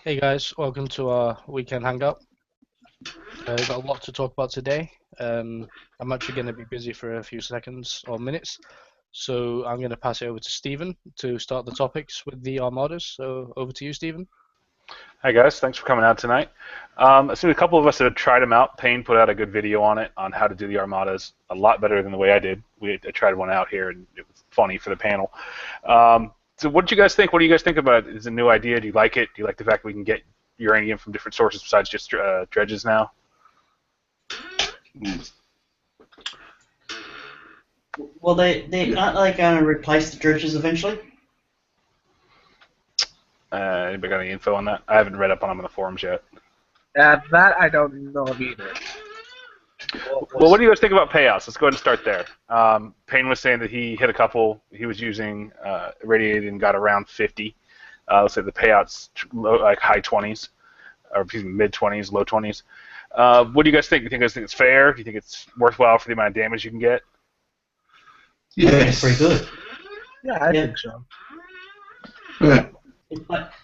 Hey guys, welcome to our weekend hangout. We've got a lot to talk about today. I'm actually going to be busy for a few seconds or minutes, so I'm going to pass it over to Stephen to start the topics with the Armadas. So over to you, Stephen. Hi guys, thanks for coming out tonight. I see a couple of us that have tried them out. Payne put out a good video on it on how to do the Armadas, a lot better than the way I did. I tried one out here and it was funny for the panel. So what did you guys think? What do you guys think about it? Is it a new idea? Do you like it? Do you like the fact that we can get uranium from different sources besides just dredges now? Well, they aren't they going to replace the dredges eventually? Anybody got any info on that? I haven't read up on them in the forums yet. That I don't know of either. Well, what do you guys think about payouts? Let's go ahead and start there. Payne was saying that he hit a couple. He was using irradiated and got around 50. Let's say the payouts like high 20s, or excuse me, mid 20s, low 20s. What do you guys think? Do you guys think it's fair? Do you think it's worthwhile for the amount of damage you can get? It's pretty good. Yeah, I think so. Yeah.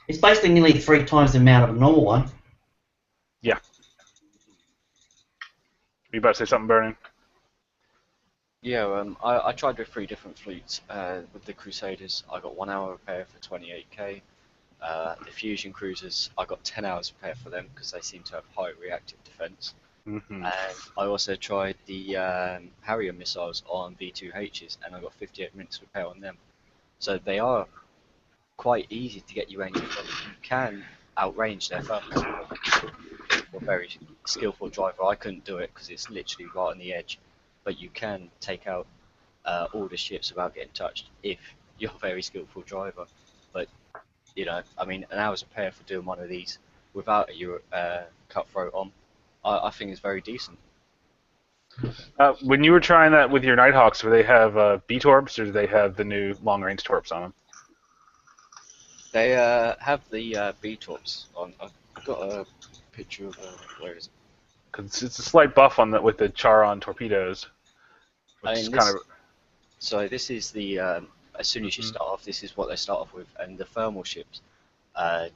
It's basically nearly 3 times the amount of a normal one. Yeah. You about to say something, Burning? Yeah, I tried with 3 different fleets. With the Crusaders, I got 1 hour repair for 28k. The Fusion Cruisers, I got 10 hours repair for them because they seem to have high reactive defense. Mm-hmm. And I also tried the Harrier missiles on V2Hs, and I got 58 minutes repair on them. So they are quite easy to get uranium from. You can outrange their thermals. A very skillful driver. I couldn't do it because it's literally right on the edge, but you can take out all the ships without getting touched if you're a very skillful driver. But you know, I mean, an hour's repair for doing one of these without your cutthroat on, I think is very decent. When you were trying that with your Nighthawks, do they have B-torps or do they have the new long-range torps on them? They have the B-tops on. I've got a picture of where is it? Because it's a slight buff on with the Charon torpedoes, which is kind of. So this is the as soon as you start off, this is what they start off with, and the thermal ships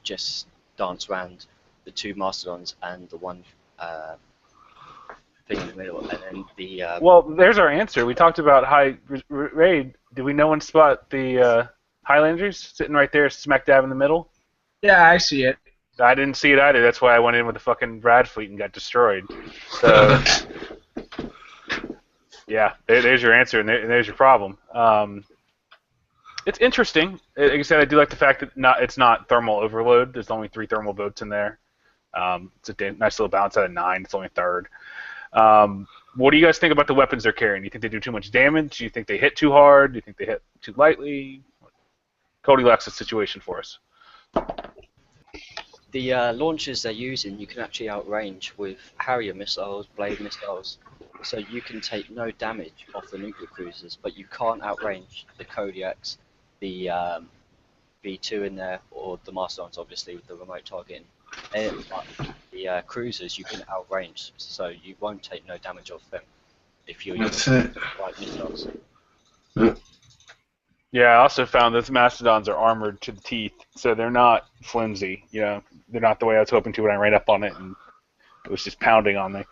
just dance around the 2 mastodons and the one thing in the middle, and then the. Well, there's our answer. We talked about high raid. Did we know one spot the Highlanders sitting right there, smack dab in the middle? Yeah, I see it. I didn't see it either. That's why I went in with the fucking Brad fleet and got destroyed. So, yeah, there's your answer, and there's your problem. It's interesting. Like I said, I do like the fact that it's not thermal overload. There's only 3 thermal boats in there. It's a nice little balance out of 9. It's only a third. What do you guys think about the weapons they're carrying? Do you think they do too much damage? Do you think they hit too hard? Do you think they hit too lightly? Cody lacks a situation for us. The launchers they're using, you can actually outrange with Harrier missiles, Blade missiles, so you can take no damage off the nuclear cruisers, but you can't outrange the Kodiaks, the V2 in there, or the Mastodons, obviously, with the remote targeting. But the cruisers you can outrange, so you won't take no damage off them if you're using the right missiles. Yeah, I also found that the Mastodons are armored to the teeth, so they're not flimsy. You know, they're not the way I was hoping to when I ran up on it, and it was just pounding on me.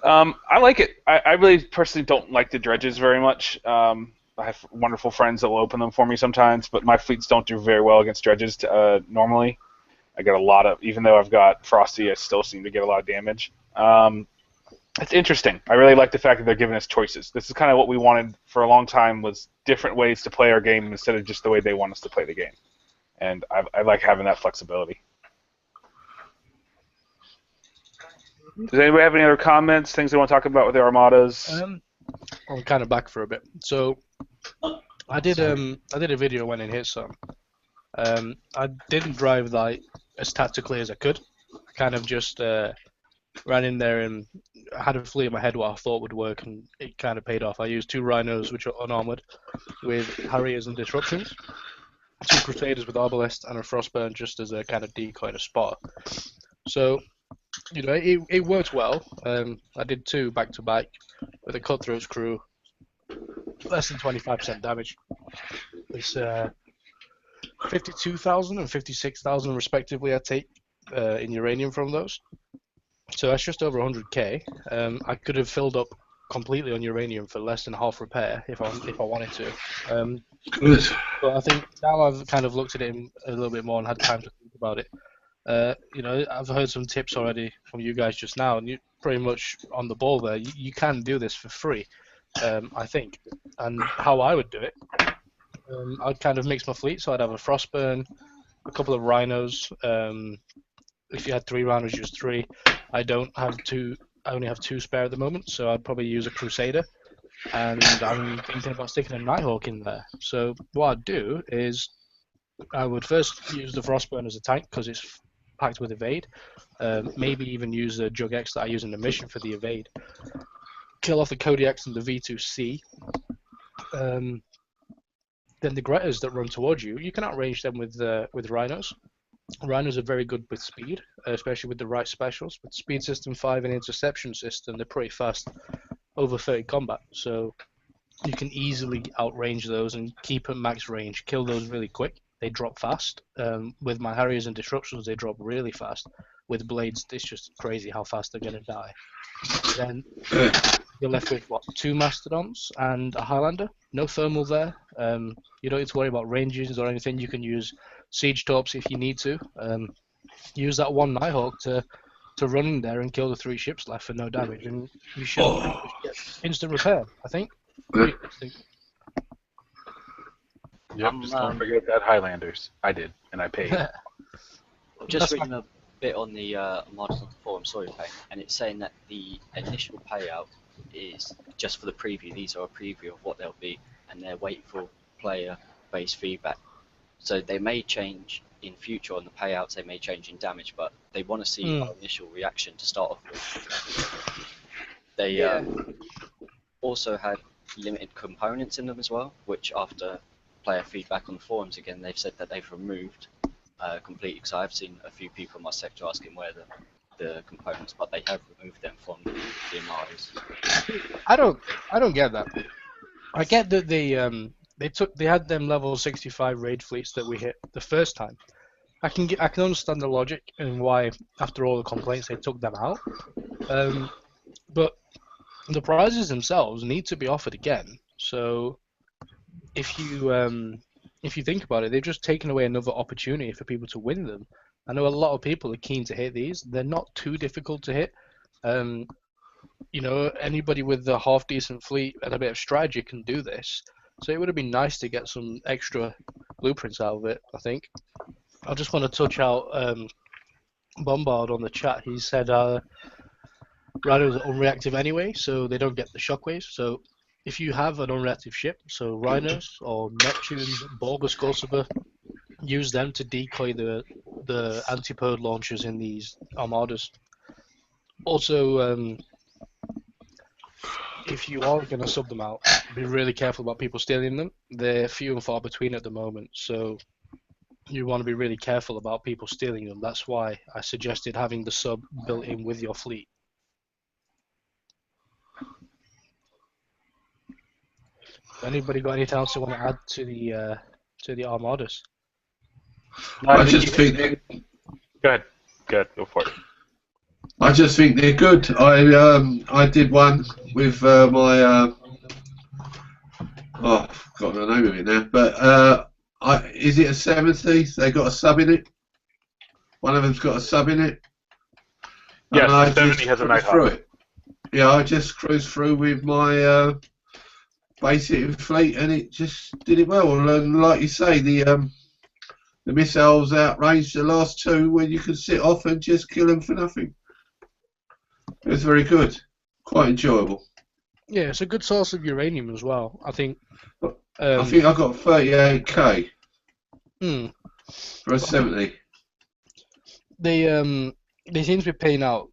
I like it. I really personally don't like the dredges very much. I have wonderful friends that will open them for me sometimes, but my fleets don't do very well against dredges normally. I get a lot of, even though I've got Frosty, I still seem to get a lot of damage. It's interesting. I really like the fact that they're giving us choices. This is kind of what we wanted for a long time, was different ways to play our game instead of just the way they want us to play the game. And I like having that flexibility. Does anybody have any other comments, things they want to talk about with their Armadas? I'll kind of back for a bit. So I did a video when it hit some. I didn't drive like as tactically as I could. I kind of just ran in there and had a fleet in my head what I thought would work, and it kind of paid off. I used 2 Rhinos, which are unarmored, with Harriers and Disruptions, 2 Crusaders with Arbalest, and a Frostburn just as a kind of decoy and a spotter. So, you know, it worked well. I did 2 back-to-back with a Cutthroat's crew, less than 25% damage. It's 52,000 and 56,000 respectively. I take in uranium from those. So that's just over 100k. I could have filled up completely on uranium for less than half repair if I wanted to. Good. But I think now I've kind of looked at it a little bit more and had time to think about it. I've heard some tips already from you guys just now, and you're pretty much on the ball there. You can do this for free, I think. And how I would do it, I'd kind of mix my fleet. So I'd have a Frostburn, a couple of Rhinos. If you had 3 Rhinos, just 3. I only have 2 spare at the moment, so I'd probably use a Crusader. And I'm thinking about sticking a Nighthawk in there. So what I'd do is I would first use the Frostburn as a tank because it's packed with evade. Maybe even use the Jug X that I use in the mission for the evade. Kill off the Kodiaks and the V2C. Then the Gretas that run towards you, you can outrange them with Rhinos. Rhinos are very good with speed, especially with the right specials. With speed system 5 and interception system, they're pretty fast, over 30 combat. So you can easily outrange those and keep at max range, kill those really quick. They drop fast. With my Harriers and Disruptions, they drop really fast. With Blades, it's just crazy how fast they're going to die. Then you're left with, 2 Mastodons and a Highlander. No thermal there. You don't need to worry about ranges or anything. You can use Siege Torps if you need to. Use that 1 Nighthawk to run in there and kill the 3 ships left for no damage, and you should get instant repair, I think. Yep, just don't forget that Highlanders. I did, and I paid. Just reading a bit on the Armada forum, sorry, Pay, and it's saying that the initial payout is just for the preview. These are a preview of what they'll be, and they're waiting for player-based feedback. So they may change in future on the payouts, they may change in damage, but they want to see our initial reaction to start off with. They also had limited components in them as well, which after player feedback on the forums again, they've said that they've removed completely, because I've seen a few people in my sector asking where the components, but they have removed them from the Armadas. I don't get that. I get that they had them level 65 raid fleets that we hit the first time. I can understand the logic and why after all the complaints they took them out. But the prizes themselves need to be offered again. So if you think about it, they've just taken away another opportunity for people to win them. I know a lot of people are keen to hit these. They're not too difficult to hit. Anybody with a half decent fleet and a bit of strategy can do this. So it would have been nice to get some extra blueprints out of it, I think. I just want to touch out Bombard on the chat. He said Rhinos are unreactive anyway, so they don't get the shockwaves. So if you have an unreactive ship, so Rhinos or Neptunes, Borg or Skullsaber, use them to decoy the antipode launchers in these armadas. Also, if you are going to sub them out, be really careful about people stealing them. They're few and far between at the moment, so you want to be really careful about people stealing them. That's why I suggested having the sub built in with your fleet. Anybody got anything else they want to add to the armadas? I just think Go ahead, go for it. I just think they're good. I did one with my I've forgotten the name of it now, but is it a 70? They got a sub in it. One of them's got a sub in it. Yes, the 70 has a Nighthawk. Yeah, I just cruised through with my basic fleet, and it just did it well. And like you say, the missiles outranged the last 2 when you could sit off and just kill them for nothing. It was very good, quite enjoyable. Yeah, it's a good source of uranium as well. I think. I think I got 38k for a 70. They seem to be paying out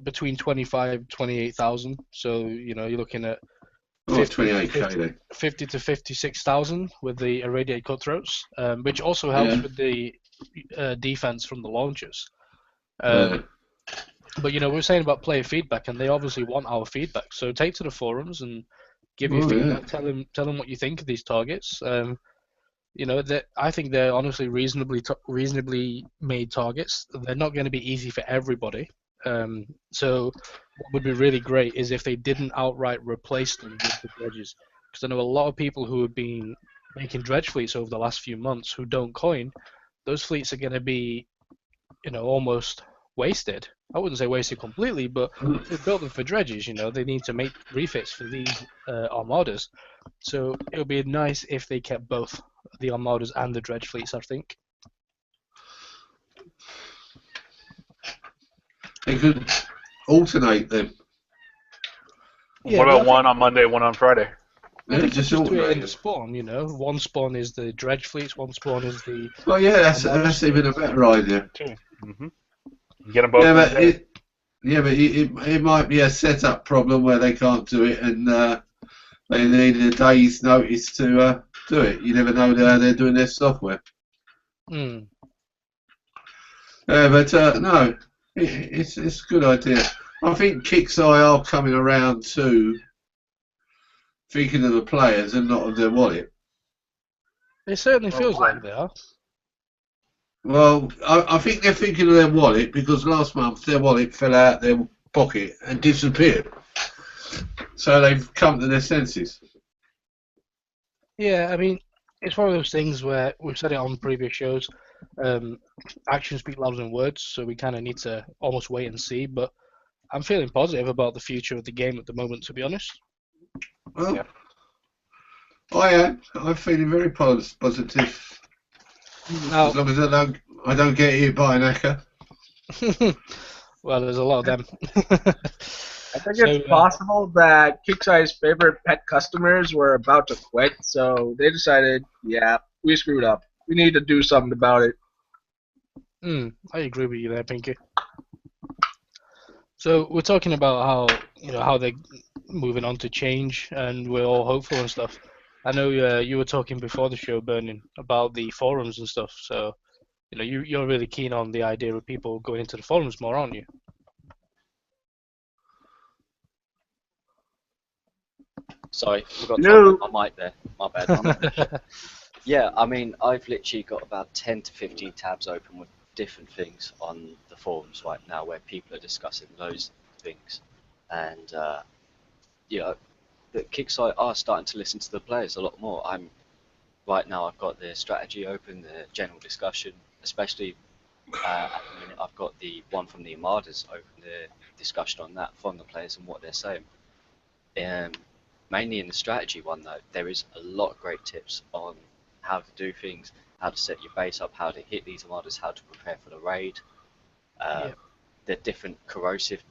between 25,000 28,000. So you're looking at 28k then. 50 to 56,000 with the irradiate cutthroats, which also helps with the defense from the launchers. But we're saying about player feedback, and they obviously want our feedback. So take to the forums and give your feedback. Tell them what you think of these targets. I think they're honestly reasonably made targets. They're not going to be easy for everybody. So what would be really great is if they didn't outright replace them with the dredges, because I know a lot of people who have been making dredge fleets over the last few months who don't coin. Those fleets are going to be, almost wasted. I wouldn't say wasted completely, but they built them for dredges. They need to make refits for these armadas. So it would be nice if they kept both the armadas and the dredge fleets, I think. They could alternate them. Yeah, what but I about one on Monday, one on Friday? They could Just just do it in alternate the them. spawn. One spawn is the dredge fleets, one spawn is the Well, yeah, that's armadas. even a better idea. Mm-hmm. Get them both. Yeah, in but the day. it might be a setup problem where they can't do it, and they need a day's notice to do it. You never know how they're doing their software. Mm. But no, it's a good idea. I think Kixeye are coming around to thinking of the players and not of their wallet. It certainly Oh, feels why? like they are. Well, I think they're thinking of their wallet because last month their wallet fell out their pocket and disappeared. So they've come to their senses. Yeah, I mean, it's one of those things where we've said it on previous shows. Actions speak louder than words, so we kind of need to almost wait and see. But I'm feeling positive about the future of the game at the moment, to be honest. Well, Yeah. I am. I'm feeling very positive. Now, As long as I don't get hit by an hacker. well, there's a lot of them. I think So, it's possible that Kixeye's favorite pet customers were about to quit, so they decided, yeah, we screwed up. We need to do something about it. I agree with you there, Pinky. So we're talking about how they're moving on to change, and we're all hopeful and stuff. I know you were talking before the show, Burning, about the forums and stuff. So you're really keen on the idea of people going into the forums more, aren't you? Sorry, forgot to No. unmute my mic there. My bad. Yeah, I mean, I've literally got about 10 to 15 tabs open with different things on the forums right now where people are discussing those things. And, the Kickstarter are starting to listen to the players a lot more. Right now I've got the strategy open, the general discussion, especially at the minute I've got the one from the Armadas open, the discussion on that from the players and what they're saying. Mainly in the strategy one though, there is a lot of great tips on how to do things, how to set your base up, how to hit these armadas, how to prepare for the raid, the different corrosive,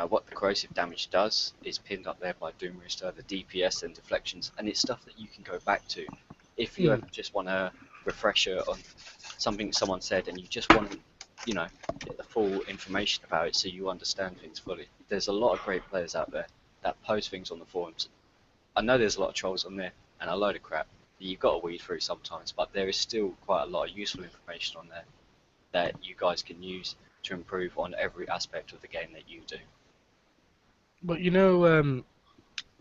what the corrosive damage does is pinned up there by Doom Rooster, the DPS and deflections, and it's stuff that you can go back to if you ever just want a refresher on something someone said and you just want to, get the full information about it so you understand things fully. There's a lot of great players out there that post things on the forums. I know there's a lot of trolls on there and a load of crap that you've got to weed through sometimes, but there is still quite a lot of useful information on there that you guys can use to improve on every aspect of the game that you do. But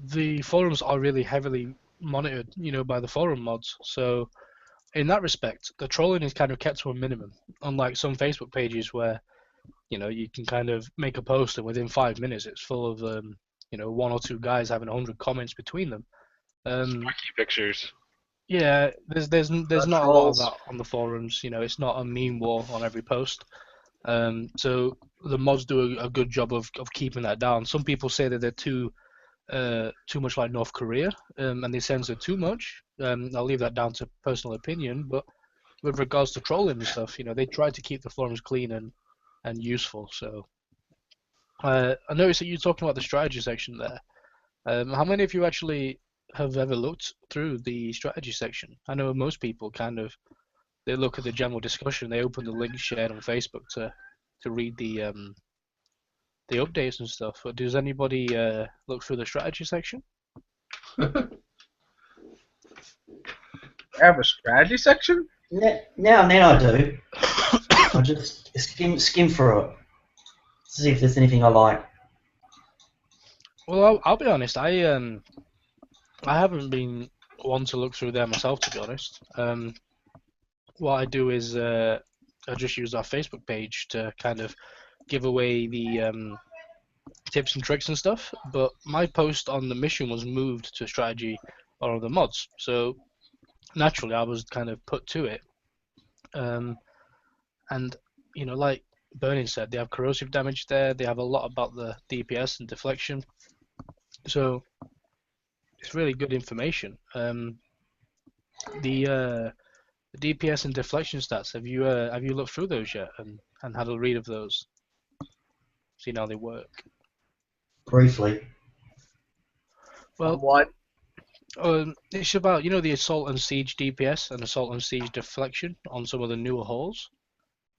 the forums are really heavily monitored, by the forum mods. So in that respect, the trolling is kind of kept to a minimum. Unlike some Facebook pages where, you can kind of make a post and within 5 minutes it's full of, one or two guys having 100 comments between them. Spiky pictures. Yeah, there's not a lot of trolls. that on the forums. It's not a meme war on every post. So the mods do a good job of keeping that down. Some people say that they're too much like North Korea, and they censor too much. I'll leave that down to personal opinion. But with regards to trolling and stuff, they try to keep the forums clean and useful. So I noticed that you're talking about the strategy section there. How many of you actually have ever looked through the strategy section? I know most people they look at the general discussion, they open the link shared on Facebook to read the updates and stuff. But does anybody look through the strategy section? I have a strategy section? Now and then I do. I just skim through it to see if there's anything I like. Well, I'll be honest. I haven't been one to look through there myself, to be honest. what I do is I just use our Facebook page to kind of give away the tips and tricks and stuff. But my post on the mission was moved to strategy or the mods, so naturally I was kind of put to it. And like Burning said, they have corrosive damage there. They have a lot about the DPS and deflection, so it's really good information. The DPS and deflection stats. Have you looked through those yet and had a read of those? Seen how they work? Briefly. Well, What? it's about the assault and siege DPS and assault and siege deflection on some of the newer hulls.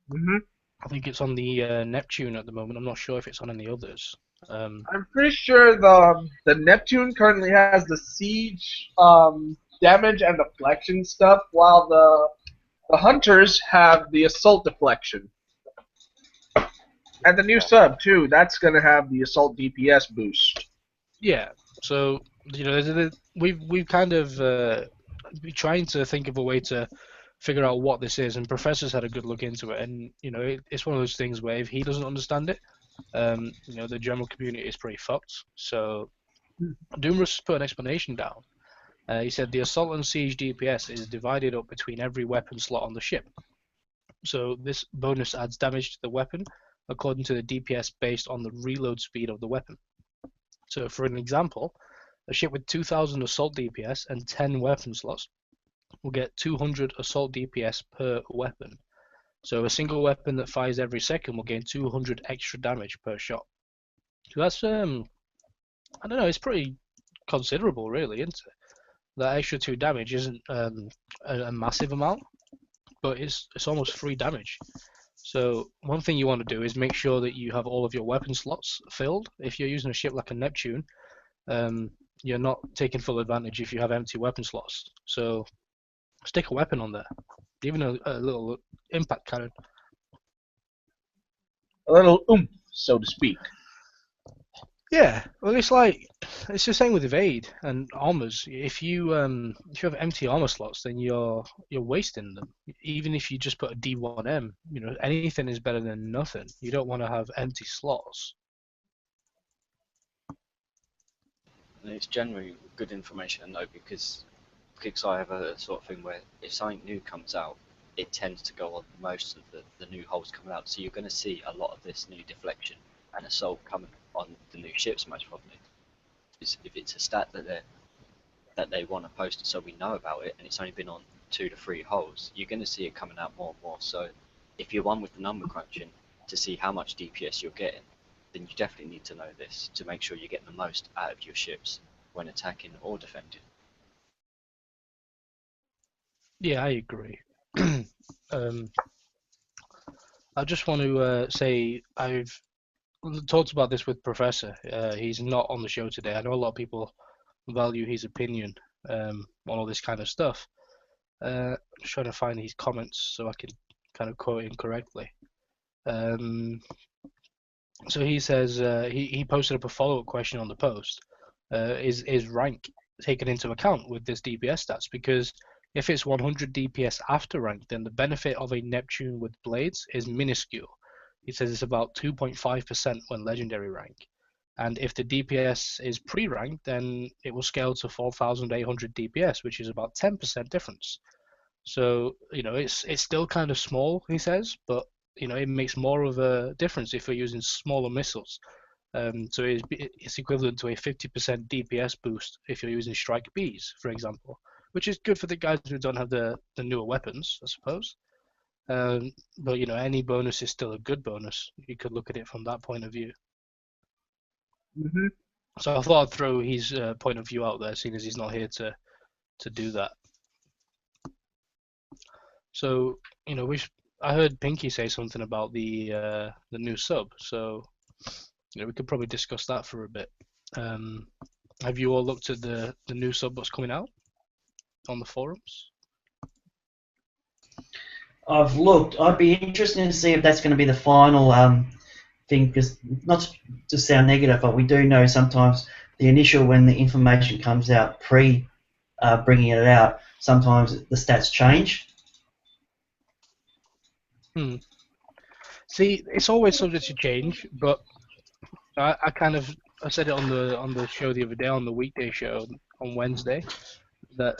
Hmm. I think it's on the Neptune at the moment. I'm not sure if it's on any others. I'm pretty sure the Neptune currently has the siege damage and deflection stuff, while the Hunters have the assault deflection. And the new sub too. That's gonna have the assault DPS boost. Yeah. So we've kind of been trying to think of a way to figure out what this is, and Professor's had a good look into it, and it's one of those things where if he doesn't understand it, the general community is pretty fucked. So Doomrus put an explanation down. He said the assault and siege DPS is divided up between every weapon slot on the ship. So this bonus adds damage to the weapon according to the DPS based on the reload speed of the weapon. So for an example, a ship with 2000 assault DPS and 10 weapon slots will get 200 assault DPS per weapon. So a single weapon that fires every second will gain 200 extra damage per shot. So that's I don't know, it's pretty considerable really, isn't it? That extra 2 damage isn't a massive amount, but it's almost free damage. So one thing you want to do is make sure that you have all of your weapon slots filled. If you're using a ship like a Neptune, you're not taking full advantage if you have empty weapon slots. So stick a weapon on there, even a little impact cannon. A little oomph, so to speak. Yeah, well, it's the same with evade and armors. If you have empty armor slots, then you're wasting them. Even if you just put a D1M, anything is better than nothing. You don't want to have empty slots. And it's generally good information to know because Kickstarter have a sort of thing where if something new comes out, it tends to go on most of the new hulls coming out. So you're going to see a lot of this new deflection and assault coming on the new ships most probably. If it's a stat that they want to post so we know about it, and it's only been on 2 to 3 hulls, you're going to see it coming out more and more. So if you're one with the number crunching to see how much DPS you're getting, then you definitely need to know this to make sure you're getting the most out of your ships when attacking or defending. Yeah, I agree. I just want to say I've talked about this with Professor. He's not on the show today. I know a lot of people value his opinion on all this kind of stuff. I'm just trying to find his comments so I can kind of quote him correctly. So he says he posted up a follow-up question on the post. Is rank taken into account with this DPS stats? Because if it's 100 DPS after rank, then the benefit of a Neptune with blades is minuscule. He says it's about 2.5% when legendary rank. And if the DPS is pre-rank, then it will scale to 4,800 DPS, which is about 10% difference. So, it's still kind of small, he says, but, it makes more of a difference if we're using smaller missiles. So it's equivalent to a 50% DPS boost if you're using Strike Bs, for example, which is good for the guys who don't have the newer weapons, I suppose. But, any bonus is still a good bonus. You could look at it from that point of view. Mm-hmm. So I thought I'd throw his point of view out there, seeing as he's not here to do that. So, I heard Pinky say something about the new sub, so we could probably discuss that for a bit. Have you all looked at the new sub that's coming out on the forums? I've looked. I'd be interested to see if that's going to be the final thing, because not to sound negative, but we do know sometimes the initial, when the information comes out pre bringing it out, sometimes the stats change. Hmm. See, it's always subject to change, but I said it on the show the other day, on the weekday show on Wednesday, that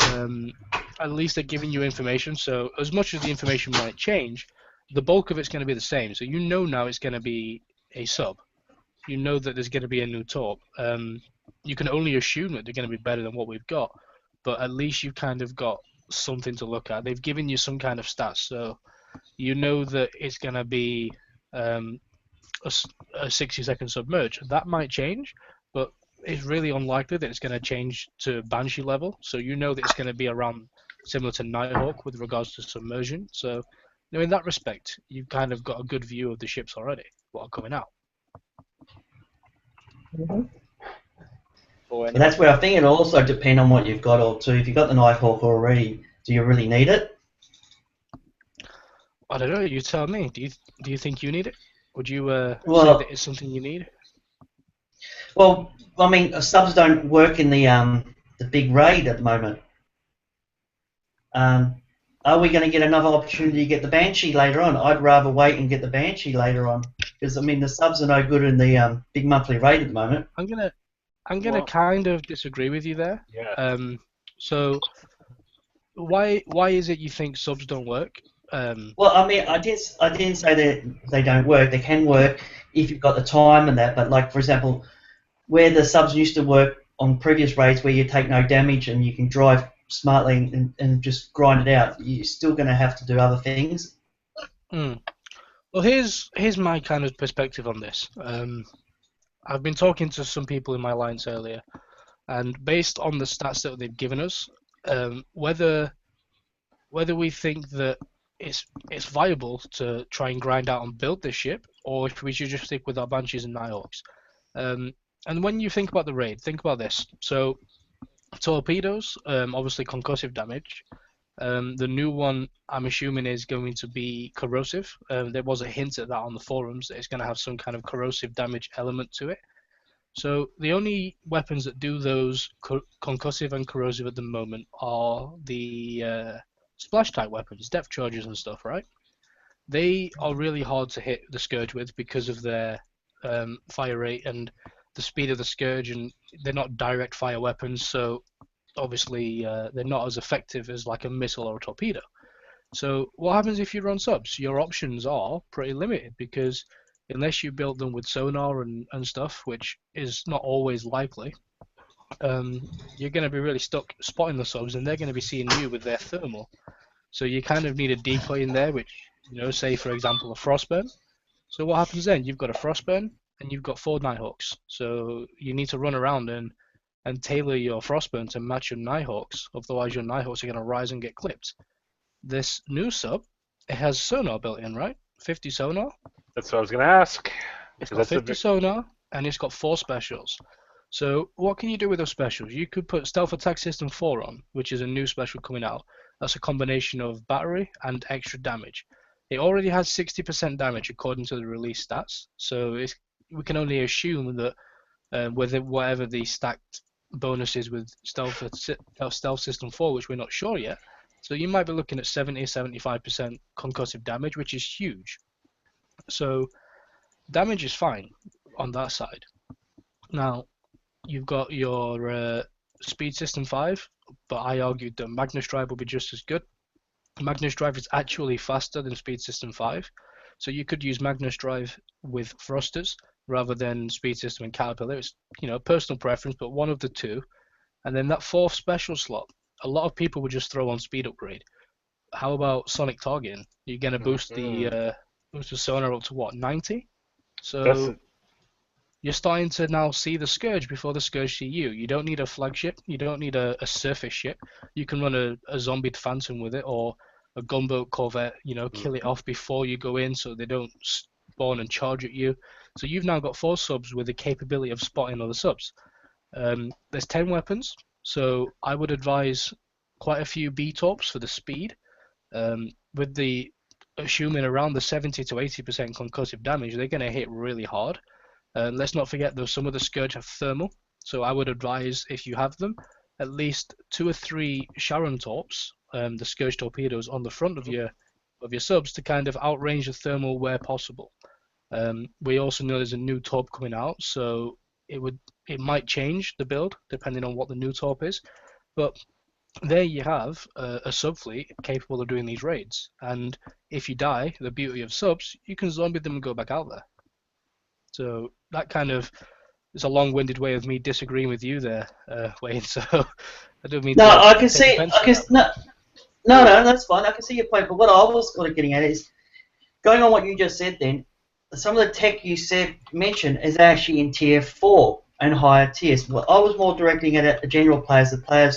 at least they're giving you information. So as much as the information might change, the bulk of it's going to be the same. So you know now it's going to be a sub. You know that there's going to be a new top. You can only assume that they're going to be better than what we've got, but at least you've kind of got something to look at. They've given you some kind of stats, so you know that it's going to be um, a 60-second submerge. That might change, but it's really unlikely that it's going to change to Banshee level. So you know that it's going to be around similar to Nighthawk with regards to submersion. So, in that respect, you've kind of got a good view of the ships already, what are coming out. But that's where I think it'll also depend on what you've got, or too. If you've got the Nighthawk already, do you really need it? I don't know. You tell me. Do you think you need it? Would you say Well, that it's something you need? well, I mean, subs don't work in the big raid at the moment. Are we going to get another opportunity to get the Banshee later on? I'd rather wait and get the Banshee later on, because I mean the subs are no good in the big monthly raid at the moment. I'm gonna Well- kind of disagree with you there. Yeah. So why is it you think subs don't work? Well, I mean, I didn't say that they don't work. They can work if you've got the time and that. But like for example, where the subs used to work on previous raids, where you take no damage and you can drive smartly and just grind it out, you're still going to have to do other things. Well, here's my kind of perspective on this. I've been talking to some people in my alliance earlier, and based on the stats that they've given us, whether we think that it's viable to try and grind out and build this ship, or if we should just stick with our Banshees and Nighthawks. And when you think about the raid, think about this. So torpedoes, obviously concussive damage. The new one, I'm assuming, is going to be corrosive. There was a hint at that on the forums that it's going to have some kind of corrosive damage element to it. So the only weapons that do those concussive and corrosive at the moment are the splash type weapons, depth charges and stuff, right? They are really hard to hit the Scourge with because of their fire rate and the speed of the Scourge, and they're not direct fire weapons, so obviously they're not as effective as like a missile or a torpedo. So what happens if you run subs? Your options are pretty limited, because unless you build them with sonar and stuff, which is not always likely, you're going to be really stuck spotting the subs, and they're going to be seeing you with their thermal. So you kind of need a decoy in there, which, say for example a Frostburn. So what happens then? You've got a Frostburn and you've got 4 Nighthawks. So you need to run around and tailor your Frostburn to match your Nighthawks, otherwise your Nighthawks are going to rise and get clipped. This new sub, it has sonar built in, right? 50 sonar. That's what I was going to ask. It's got 50 sonar, and it's got 4 specials. So what can you do with those specials? You could put Stealth Attack System 4 on, which is a new special coming out. That's a combination of battery and extra damage. It already has 60% damage according to the release stats, so we can only assume that with whatever the stacked bonus is with Stealth System 4, which we're not sure yet, so you might be looking at 70-75% concussive damage, which is huge. So damage is fine on that side. Now, you've got your Speed System 5, but I argued that Magnus Drive will be just as good. Magnus Drive is actually faster than Speed System 5, so you could use Magnus Drive with thrusters rather than Speed System and Caterpillar. It's personal preference, but one of the two. And then that 4th special slot, a lot of people would just throw on Speed Upgrade. How about Sonic Targeting? You're going to boost the sonar up to what, 90? So you're starting to now see the Scourge before the Scourge see you. You don't need a flagship. You don't need a surface ship. You can run a zombied Phantom with it, or a gunboat corvette, kill it off before you go in so they don't spawn and charge at you. So you've now got 4 subs with the capability of spotting other subs. There's 10 weapons, so I would advise quite a few B-Torps for the speed. With the assuming around the 70-80% concussive damage, they're going to hit really hard. Let's not forget, though, some of the Scourge have thermal, so I would advise, if you have them, at least 2 or 3 Sharon Torps, the Scourge torpedoes, on the front of your of your subs to kind of outrange the thermal where possible. We also know there's a new torp coming out, so it might change the build depending on what the new torp is. But there you have a sub fleet capable of doing these raids, and if you die, the beauty of subs, you can zombie them and go back out there. So that kind of is a long-winded way of me disagreeing with you there, Wayne. So I don't mean No, to I can take see. offense I to can, that. no, that's fine. I can see your point. But what I was kind of getting at is going on what you just said. Then some of the tech you mentioned is actually in tier 4 and higher tiers. Well, I was more directing it at the general players,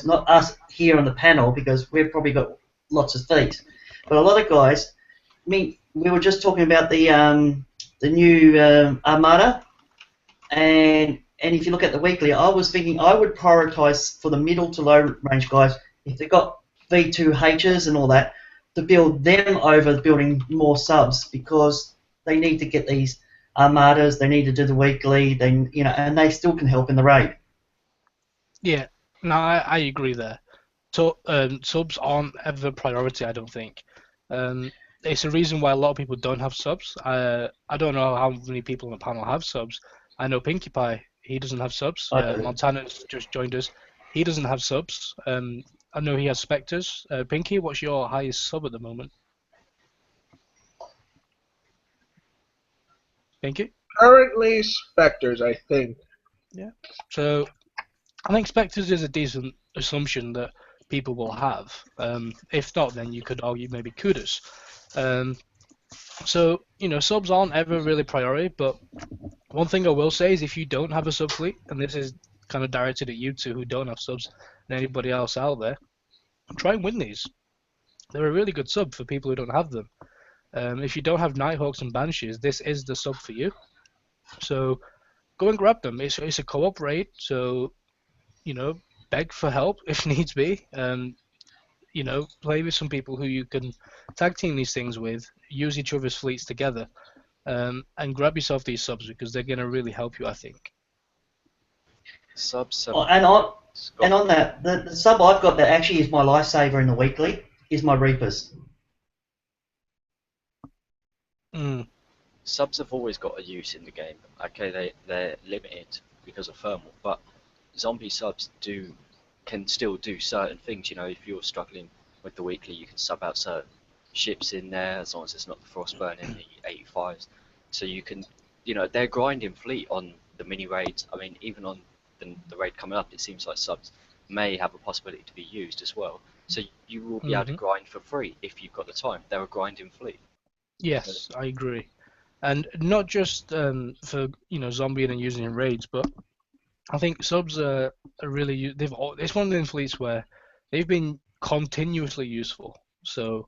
not us here on the panel, because we've probably got lots of fleets. But a lot of guys. I mean, we were just talking about the new Armada, and if you look at the weekly, I was thinking I would prioritise for the middle to low range guys, if they've got V2Hs and all that, to build them over building more subs, because they need to get these Armadas, they need to do the weekly, and they still can help in the raid. Yeah, no, I agree there. So subs aren't ever a priority, I don't think. It's a reason why a lot of people don't have subs. I don't know how many people on the panel have subs. I know Pinkie Pie, he doesn't have subs. I do. Montana's just joined us. He doesn't have subs. I know he has Spectres. Pinkie, what's your highest sub at the moment? Pinkie? Currently, Spectres, I think. Yeah. So I think Spectres is a decent assumption that people will have. If not, then you could argue maybe Kudos. So, subs aren't ever really priority, but one thing I will say is if you don't have a sub fleet, and this is kind of directed at you two who don't have subs and anybody else out there, try and win these. They're a really good sub for people who don't have them. If you don't have Nighthawks and Banshees, this is the sub for you. So go and grab them. It's a co-op raid, so beg for help if needs be. Play with some people who you can tag team these things with, use each other's fleets together, and grab yourself these subs because they're going to really help you, I think. Subs. And on that, the sub I've got that actually is my lifesaver in the weekly is my Reapers. Subs have always got a use in the game. Okay, they're limited because of thermal, but zombie subs can still do certain things. If you're struggling with the weekly, you can sub out certain ships in there as long as it's not the Frostburn in the 85s. So you can, they're grinding fleet on the mini raids. I mean, even on the raid coming up, it seems like subs may have a possibility to be used as well. So you will be able to grind for free if you've got the time. They're a grinding fleet. Yes, I agree. And not just for zombieing and using in raids, but I think subs are really it's one of them fleets where they've been continuously useful. So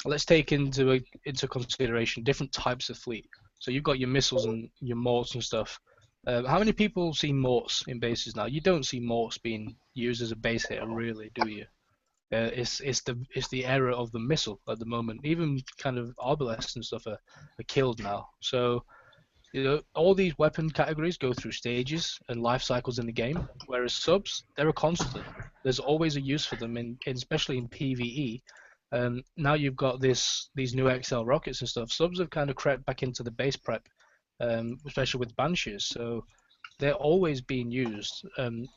let's take into consideration different types of fleet. So you've got your missiles and your morts and stuff. How many people see morts in bases now? You don't see morts being used as a base hitter, really, do you? It's the era of the missile at the moment. Even kind of arbalests and stuff are killed now. So all these weapon categories go through stages and life cycles in the game, whereas subs, they're a constant. There's always a use for them, especially in PvE. Now you've got these new XL rockets and stuff. Subs have kind of crept back into the base prep, especially with Banshees. So they're always being used.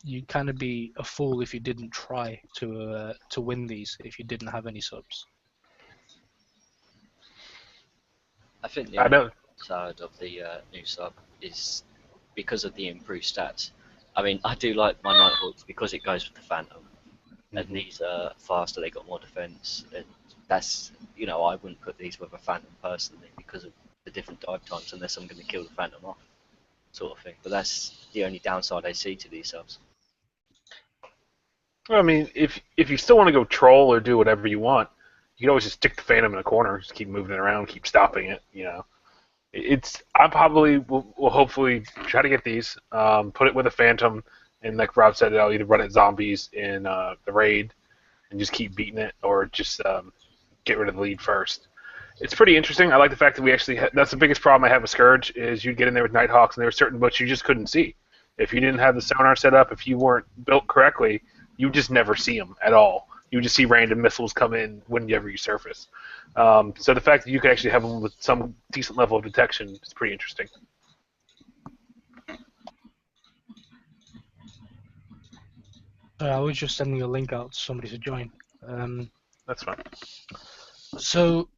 You'd kind of be a fool if you didn't try to win these if you didn't have any subs. I think the side of the new sub is because of the improved stats. I mean, I do like my Nighthawks because it goes with the Phantom, and these are faster. They got more defense, and that's I wouldn't put these with a Phantom personally because of the different dive times unless I'm going to kill the Phantom off, sort of thing. But that's the only downside I see to these subs. Well, I mean, if you still want to go troll or do whatever you want, you can always just stick the Phantom in a corner, just keep moving it around, keep stopping it. I probably will hopefully try to get these, put it with a Phantom, and like Rob said, I'll either run it zombies in the raid and just keep beating it, or just get rid of the lead first. It's pretty interesting. I like the fact that we actually that's the biggest problem I have with Scourge is you'd get in there with Nighthawks and there were certain boats you just couldn't see. If you didn't have the sonar set up, if you weren't built correctly, you just never see them at all. You would just see random missiles come in whenever you surface. So the fact that you can actually have them with some decent level of detection is pretty interesting. I was just sending a link out to somebody to join. That's fine. So,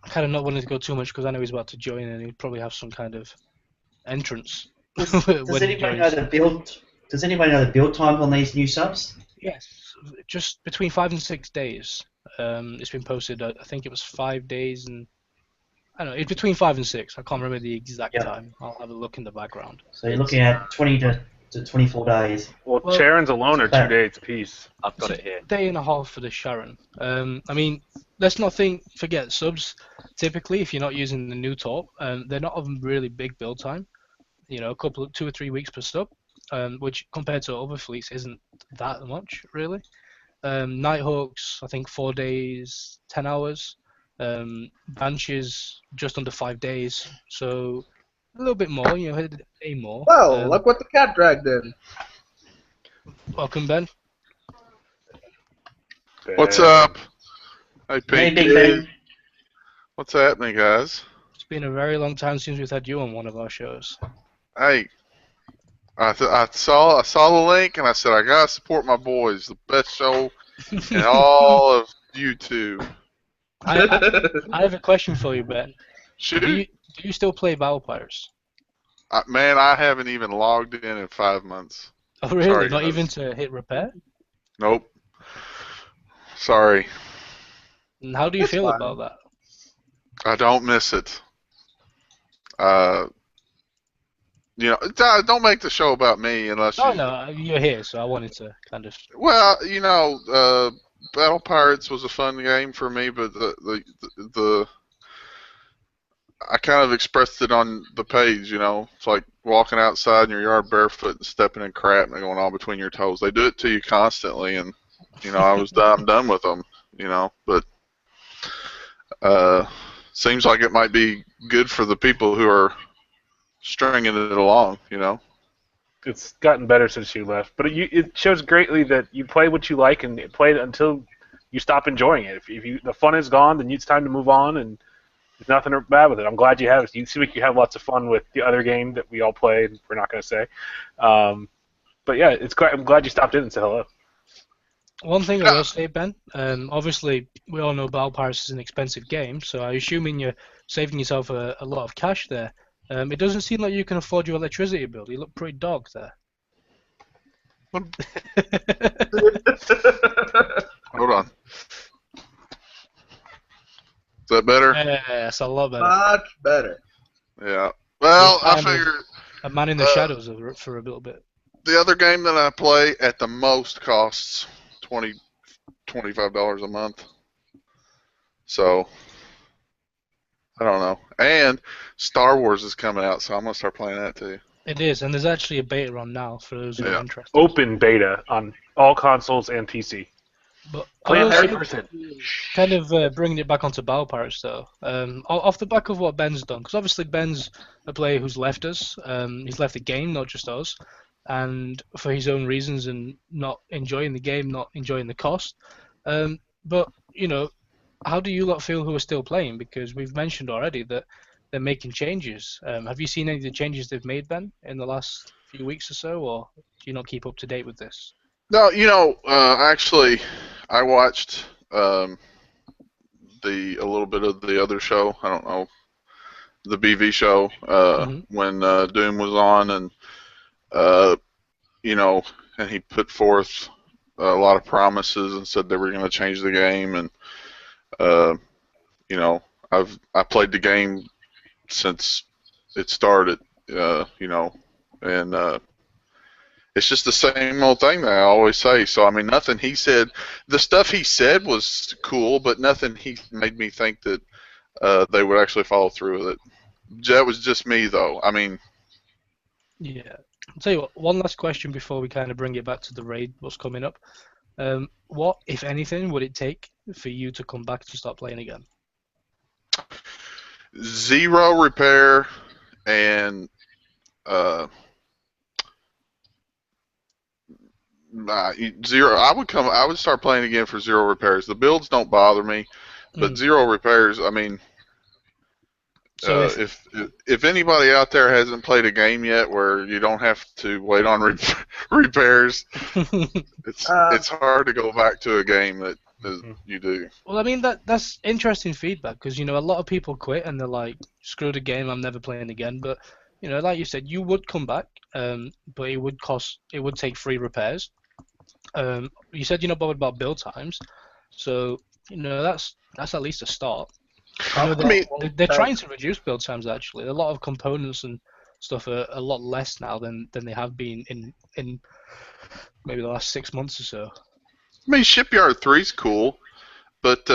kind of not wanting to go too much because I know he's about to join and he'd probably have some kind of entrance Does when he anybody know joins. the build? Does anybody know the build time on these new subs? Yes, just between 5 and 6 days. It's been posted. I think it was 5 days, and I don't know. It's between 5 and 6. I can't remember the exact Yep. time. I'll have a look in the background. So you're looking at 20 to 24 days. Well, Well, Charons alone are 2 days apiece. I've got It's it here. a day and a half for the Sharon. I mean, let's not forget subs. Typically, if you're not using the new top, they're not of really big build time. You know, 2 or 3 weeks per sub, which compared to other fleets isn't that much really. Nighthawks, I think 4 days, 10 hours. Banshees, just under 5 days. So a little bit more, you know, a day more. Well, look what the cat dragged in. Welcome, Ben. What's up? Hey, Hey, Pink. Big Ben. What's happening, guys? It's been a very long time since we've had you on one of our shows. Hey, I saw the link and I said I gotta support my boys. The best show in all of YouTube. I have a question for you, Ben. Shoot, Do you still play Battle Pirates? man, I haven't even logged in 5 months. Oh, really? Sorry, Not guys. even to hit repair? Nope. Sorry, And how do you It's feel fine. about that? I don't miss it. You know, don't make the show about me unless Oh you. no, you're here, so I wanted to kind of. Well, you know, Battle Pirates was a fun game for me, but the I kind of expressed it on the page, you know. It's like walking outside in your yard barefoot and stepping in crap and going all between your toes. They do it to you constantly, and you know, I'm done with them, you know. But seems like it might be good for the people who are stringing it along, you know. It's gotten better since you left, but it shows greatly that you play what you like and play it until you stop enjoying it. If the fun is gone, then it's time to move on, and there's nothing bad with it. I'm glad you have it. You seem like you have lots of fun with the other game that we all played. We're not going to say, but yeah, it's great. I'm glad you stopped in and said hello. One thing I will say, Ben. Obviously, we all know Battle Pirates is an expensive game, so I'm assuming you're saving yourself a lot of cash there. It doesn't seem like you can afford your electricity bill. You look pretty dog there. Hold on. Is that better? Yeah, that's a lot better. Much better. Yeah. Well, I Kind of figured a man in the shadows for a little bit. the other game that I play at the most costs $25 a month. So I don't know. And Star Wars is coming out, so I'm gonna start playing that too. It is, and there's actually a beta on now for those who are Yeah. interested. Open beta on all consoles and PC. But Play I in will say, 30%. kind of bringing it back onto Battle Pirates though, off the back of what Ben's done, because obviously Ben's a player who's left us. He's left the game, not just us, and for his own reasons and not enjoying the game, not enjoying the cost. But you know, how do you lot feel who are still playing? Because we've mentioned already that they're making changes. Have you seen any of the changes they've made, Ben, in the last few weeks or so, or do you not keep up to date with this? No, you know, actually, I watched a little bit of the other show. I don't know, the BV show when Doom was on, and you know, and he put forth a lot of promises and said they were going to change the game, and you know, I played the game since it started, you know, and it's just the same old thing that I always say. So I mean, nothing he said, the stuff he said was cool, but nothing he made me think that they would actually follow through with it. That was just me, though. I mean, Yeah. I'll tell you what, one last question before we kind of bring it back to the raid, what's coming up. What, if anything, would it take for you to come back to start playing again? 0 repair and Zero. I would start playing again for zero repairs. The builds don't bother me, but zero repairs. I mean, So if anybody out there hasn't played a game yet where you don't have to wait on repairs, it's hard to go back to a game that you do. Well, I mean that's interesting feedback because a lot of people quit and they're like, screw the game, I'm never playing again. But like you said, you would come back, but it would take free repairs. You said you're not bothered about build times, so that's at least a start. They're trying to reduce build times actually. A lot of components and stuff are a lot less now than they have been in maybe the last 6 months or so. I mean, Shipyard 3's cool, but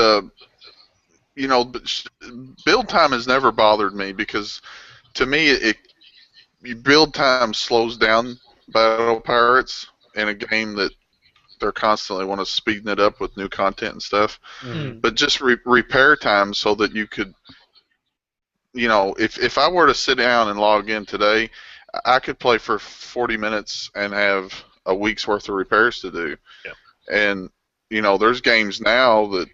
build time has never bothered me because to me build time slows down battle pirates in a game that they're constantly want to speeding it up with new content and stuff. Mm-hmm. But just repair time so that you could, if I were to sit down and log in today, I could play for 40 minutes and have a week's worth of repairs to do. Yeah. And there's games now that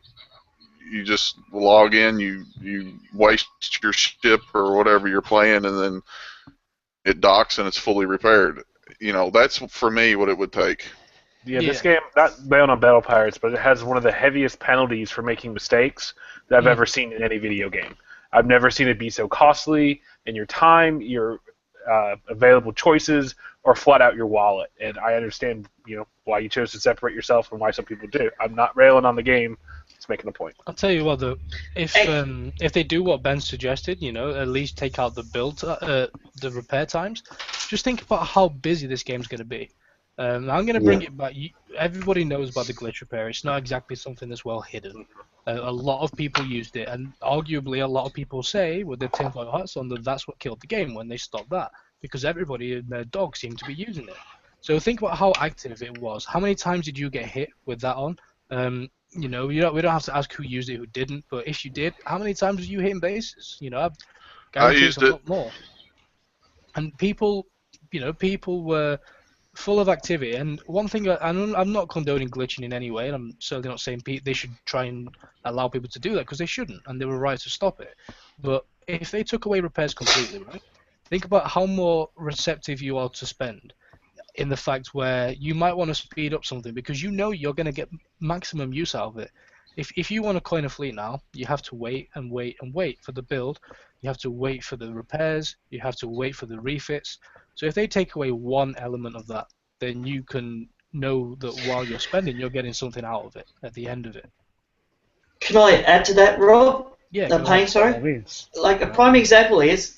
you just log in, you waste your ship or whatever you're playing, and then it docks and it's fully repaired. That's for me what it would take. Yeah, this game, not bailing on Battle Pirates, but it has one of the heaviest penalties for making mistakes that I've ever seen in any video game. I've never seen it be so costly in your time, your available choices, or flat out your wallet. And I understand, why you chose to separate yourself and why some people do. I'm not railing on the game. Just making a point. I'll tell you what, though, if they do what Ben suggested, at least take out the the repair times. Just think about how busy this game's going to be. I'm going to bring it back. Everybody knows about the glitch repair. It's not exactly something that's well hidden. A lot of people used it, and arguably a lot of people say, with their tinfoil hats on, that that's what killed the game when they stopped that, because everybody and their dog seemed to be using it. So think about how active it was. How many times did you get hit with that on? We don't have to ask who used it, who didn't, but if you did, how many times were you hitting bases? I used a it. lot more. And people were full of activity. And one thing, I'm not condoning glitching in any way, and I'm certainly not saying they should try and allow people to do that, because they shouldn't, and they were right to stop it. But if they took away repairs completely, right? Think about how more receptive you are to spend in the fact where you might want to speed up something because you're going to get maximum use out of it. If you want to coin a fleet now, you have to wait and wait and wait for the build. You have to wait for the repairs. You have to wait for the refits. So if they take away one element of that, then you can know that while you're spending, you're getting something out of it at the end of it. Can I add to that, Rob? Yeah. Payne, sorry. Like a prime example is,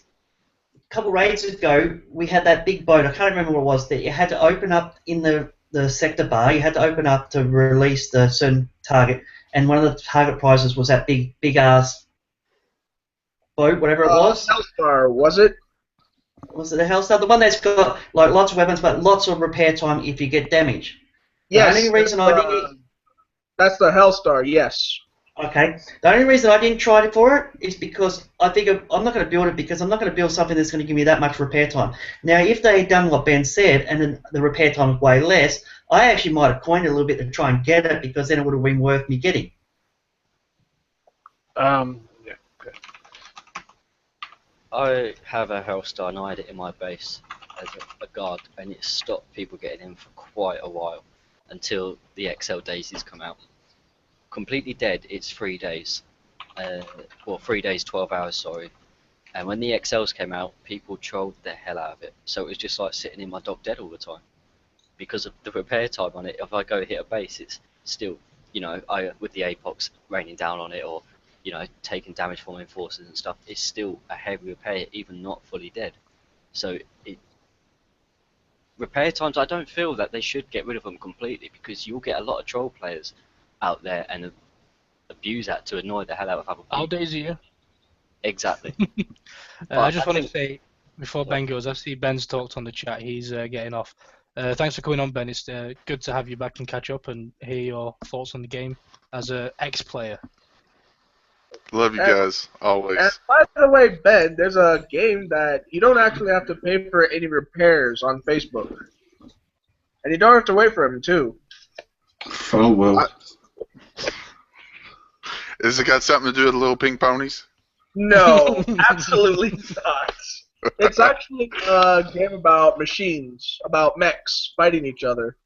a couple of raids ago, we had that big boat. I can't remember what it was. That you had to open up in the sector bar. You had to open up to release the certain target, and one of the target prizes was that big ass boat, whatever it was. Hellstar, was it? Was it a Hellstar? The one that's got like lots of weapons, but lots of repair time if you get damage. Yes. The only reason I didn't. That's the Hellstar. Yes. Okay. The only reason I didn't try it for it is because I think I'm not going to build it because I'm not going to build something that's going to give me that much repair time. Now, if they had done what Ben said and then the repair time was way less, I actually might have coined it a little bit to try and get it because then it would have been worth me getting. Yeah. Okay. I have a Hellstar and I had it in my base as a guard, and it stopped people getting in for quite a while until the XL daisies come out. Completely dead, it's 3 days. 3 days, 12 hours, sorry. And when the XLs came out, people trolled the hell out of it. So it was just like sitting in my dock dead all the time. Because of the repair time on it, if I go hit a base, it's still, with the Apox raining down on it, or, taking damage from enforcers and stuff, it's still a heavy repair, even not fully dead. So repair times, I don't feel that they should get rid of them completely, because you'll get a lot of troll players out there and abuse that to annoy the hell out of other people. I'll daisy you. Exactly. I just want to say, before Ben goes, I see Ben's talked on the chat. He's getting off. Thanks for coming on, Ben. It's good to have you back and catch up and hear your thoughts on the game as an ex-player. Love you guys, always. And by the way, Ben, there's a game that you don't actually have to pay for any repairs on Facebook. And you don't have to wait for him, too. Oh, well. Has it got something to do with little pink ponies? No, absolutely not. It's actually a game about machines, about mechs fighting each other.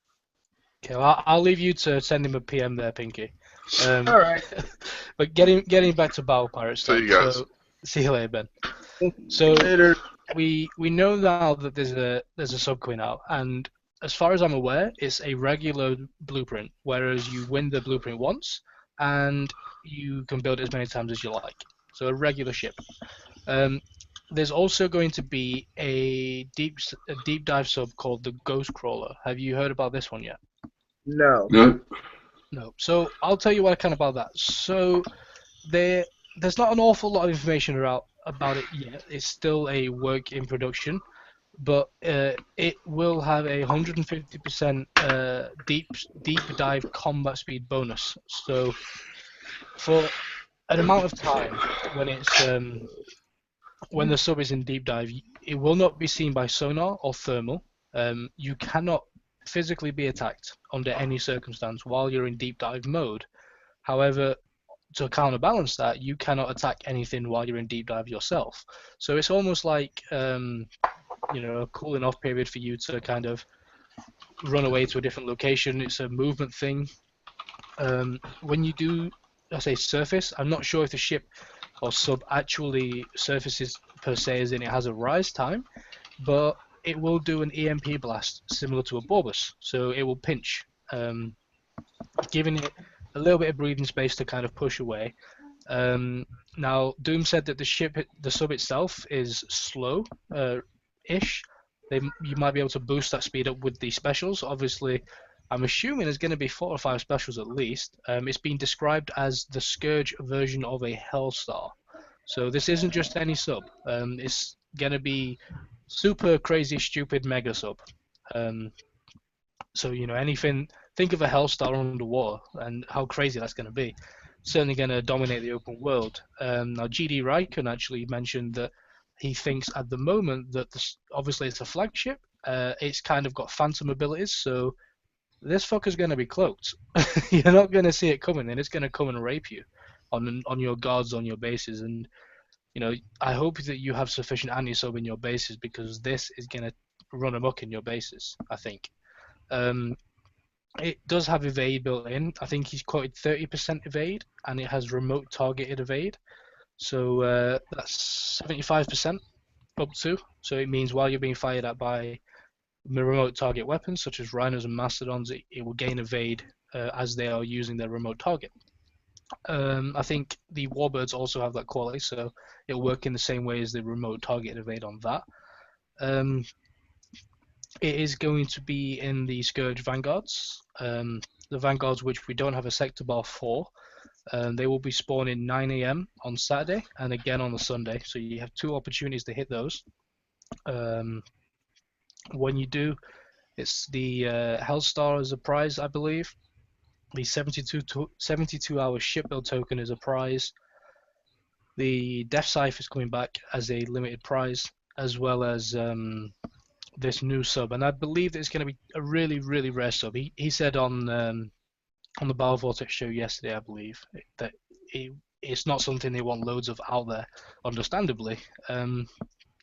Okay, well, I'll leave you to send him a PM there, Pinky. All right. But getting back to Battle Pirates See stuff. you guys. So, see you later, Ben. So Later. we know now that there's a sub coming out, and as far as I'm aware, it's a regular blueprint, whereas you win the blueprint once, and you can build it as many times as you like. So a regular ship. There's also going to be a deep dive sub called the Ghost Crawler. Have you heard about this one yet? No. No. No. So I'll tell you what I can about that. So there's not an awful lot of information about it yet. It's still a work in production, but it will have a 150% deep dive combat speed bonus. So for an amount of time when the sub is in deep dive, it will not be seen by sonar or thermal. You cannot physically be attacked under any circumstance while you're in deep dive mode. However, to counterbalance that, you cannot attack anything while you're in deep dive yourself. So it's almost like a cooling off period for you to kind of run away to a different location. It's a movement thing. When you do, I say surface, I'm not sure if the ship or sub actually surfaces per se, as in it has a rise time, but it will do an EMP blast similar to a Borbus, so it will pinch, giving it a little bit of breathing space to kind of push away. Now, Doom said that the sub itself is slow-ish. You might be able to boost that speed up with the specials. Obviously, I'm assuming there's going to be 4 or 5 specials at least. It's been described as the Scourge version of a Hellstar. So this isn't just any sub. It's going to be super crazy, stupid mega sub. So, anything, think of a Hellstar underwater and how crazy that's going to be. Certainly going to dominate the open world. Now, GD Ryken actually mentioned that he thinks at the moment that obviously it's a flagship. It's kind of got phantom abilities, so this fucker's going to be cloaked. You're not going to see it coming, and it's going to come and rape you on your guards, on your bases. And I hope that you have sufficient anti-sub in your bases, because this is going to run amok in your bases, I think. It does have evade built in. I think he's quoted 30% evade, and it has remote targeted evade. So that's 75% up to. So it means while you're being fired at by remote target weapons such as rhinos and mastodons, it will gain evade as they are using their remote target. I think the warbirds also have that quality, so it'll work in the same way as the remote target evade on that. It is going to be in the Scourge Vanguards. The Vanguards which we don't have a sector bar for. They will be spawning 9 AM on Saturday and again on the Sunday, so you have 2 opportunities to hit those. When you do, it's the Hellstar as a prize, I believe. The 72-hour ship build token is a prize. The Death Scythe is coming back as a limited prize, as well as this new sub, and I believe that it's going to be a really, really rare sub. He said on the Battle Vortex show yesterday, I believe, that it's not something they want loads of out there, understandably.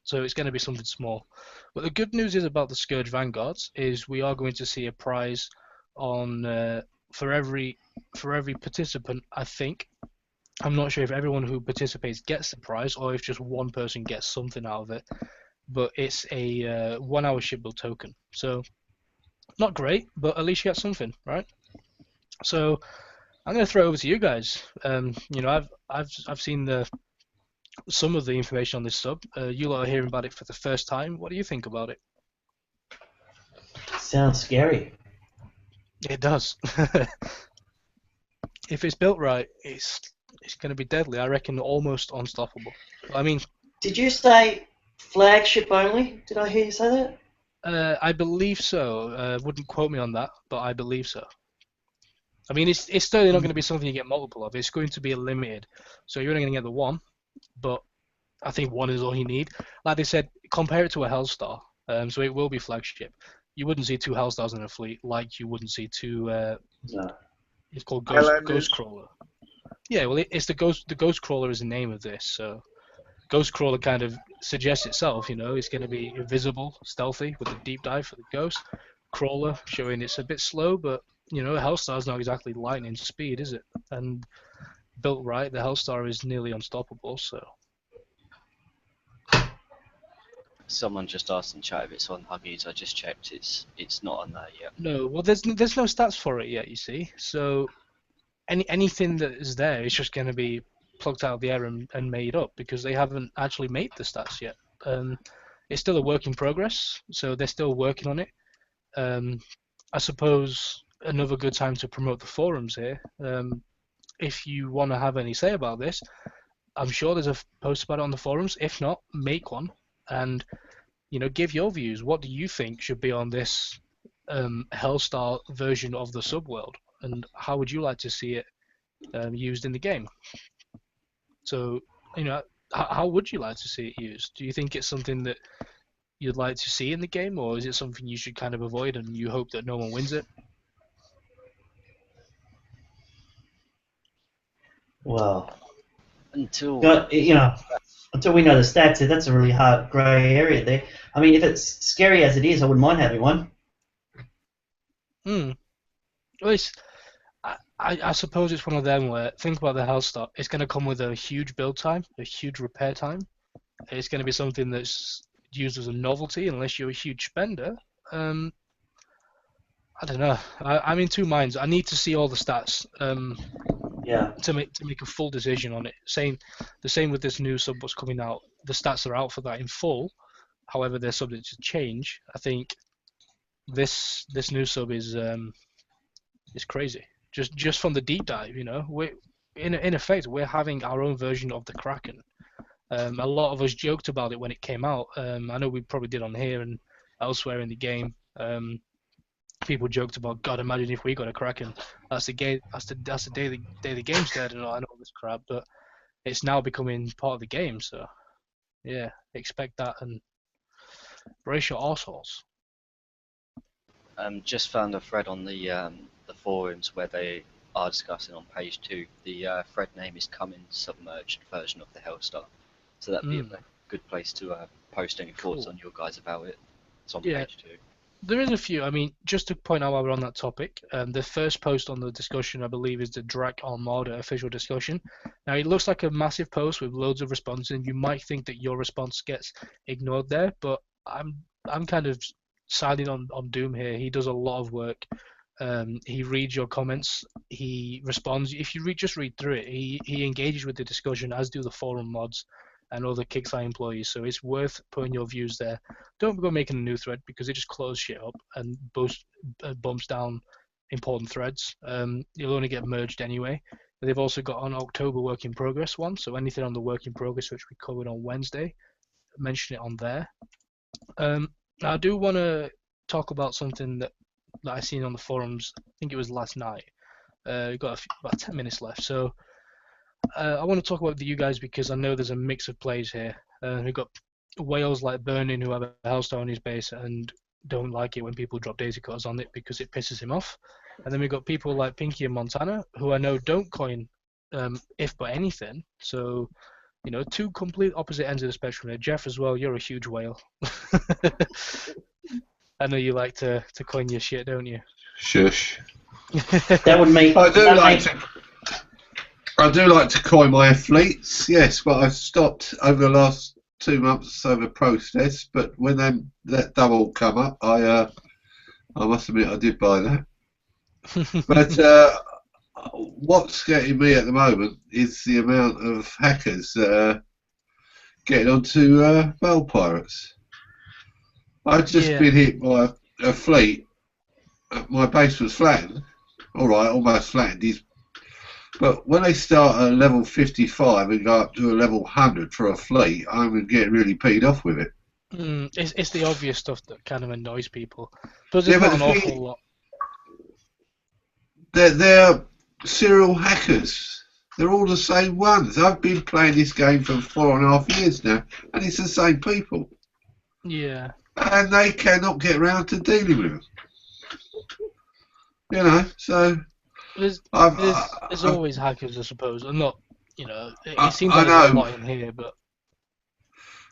So it's going to be something small. But the good news is about the Scourge Vanguards is we are going to see a prize on for every participant, I think. I'm not sure if everyone who participates gets the prize or if just one person gets something out of it. But it's a 1 hour ship build token. So not great, but at least you get something, right? So I'm going to throw it over to you guys. I've seen some of the information on this sub. You lot are hearing about it for the first time. What do you think about it? Sounds scary. It does. If it's built right, it's going to be deadly. I reckon almost unstoppable. I mean, did you say flagship only? Did I hear you say that? I believe so. Wouldn't quote me on that, but I believe so. I mean, it's certainly not going to be something you get multiple of. It's going to be a limited. So you're only going to get the one, but I think one is all you need. Like they said, compare it to a Hellstar. So it will be flagship. you wouldn't see 2 Hellstars in a fleet like you wouldn't see 2. No. It's called Highlanders. Ghost Crawler. Yeah, well, it's the Ghost Crawler is the name of this. So Ghost Crawler kind of suggests itself. It's going to be invisible, stealthy with a deep dive for the Ghost Crawler, showing it's a bit slow, but a Hellstar's not exactly lightning speed, is it? And built right, the Hellstar is nearly unstoppable. So Someone just asked in chat if it's on Huggies. I just checked. It's not on there yet. no, well, there's no stats for it yet. You see, so anything that is there is just going to be plucked out of the air and made up because they haven't actually made the stats yet. It's still a work in progress, so they're still working on it. I suppose another good time to promote the forums here. If you want to have any say about this, I'm sure there's a post about it on the forums. If not, make one and give your views. What do you think should be on this Hellstar version of the subworld, and how would you like to see it used in the game? So, how would you like to see it used? Do you think it's something that you'd like to see in the game, or is it something you should kind of avoid and you hope that no one wins it? Well, Until until we know the stats, that's a really hard grey area there. I mean, if it's scary as it is, I wouldn't mind having one. Well, I suppose it's one of them where, think about the Hellstar, it's going to come with a huge build time, a huge repair time. It's going to be something that's used as a novelty unless you're a huge spender. I don't know. I'm in two minds. I need to see all the stats to make a full decision on it. The same with this new sub what's coming out. The stats are out for that in full. However, they're subject to change. I think this new sub is crazy. Just from the deep dive, we're in effect we're having our own version of the Kraken. A lot of us joked about it when it came out. I know we probably did on here and elsewhere in the game. People joked about, God, imagine if we got a Kraken. That's the day the game's dead and all this crap. But it's now becoming part of the game. So yeah, expect that and brace your arseholes. Just found a thread on the forums where they are discussing on page 2. The thread name is Coming Submerged version of the Hellstar. So that'd be a good place to post any thoughts on your guys about it. It's on page 2. There is a few. I mean, just to point out while we're on that topic, the first post on the discussion, I believe, is the Drac Armada official discussion. Now, it looks like a massive post with loads of responses, and you might think that your response gets ignored there, but I'm kind of siding on Doom here. He does a lot of work. He reads your comments. He responds. If you just read through it, he engages with the discussion, as do the forum mods and other Kickstarter employees. So it's worth putting your views there. Don't go making a new thread because it just closes shit up and bumps down important threads. You'll only get merged anyway. But they've also got an October work in progress one. So anything on the work in progress, which we covered on Wednesday, mention it on there. I do want to talk about something that I seen on the forums. I think it was last night. We've got about 10 minutes left. So I want to talk about you guys because I know there's a mix of plays here. We've got whales like Burning who have a Hellstar on his base and don't like it when people drop daisy cutters on it because it pisses him off. And then we've got people like Pinky and Montana who I know don't coin if but anything. So, two complete opposite ends of the spectrum there. Jeff as well, you're a huge whale. I know you like to coin your shit, don't you? Shush. That would make. I do like to coin my fleets, yes, but I've stopped over the last 2 months over protest. But when that double come up, I must admit I did buy that. But what's getting me at the moment is the amount of hackers that are getting onto Veil Pirates. I've just been hit by a fleet. My base was flattened. All right, almost flattened. But when they start at level 55 and go up to a level 100 for a fleet, I'm getting really peed off with it. It's the obvious stuff that kind of annoys people. But there's not an awful lot. They're serial hackers. They're all the same ones. I've been playing this game for 4.5 years now, and it's the same people. Yeah. and they cannot get round to dealing with them. You know, so There's I've always hackers, I suppose. I'm not, it seems I like there's a know, lot in here, but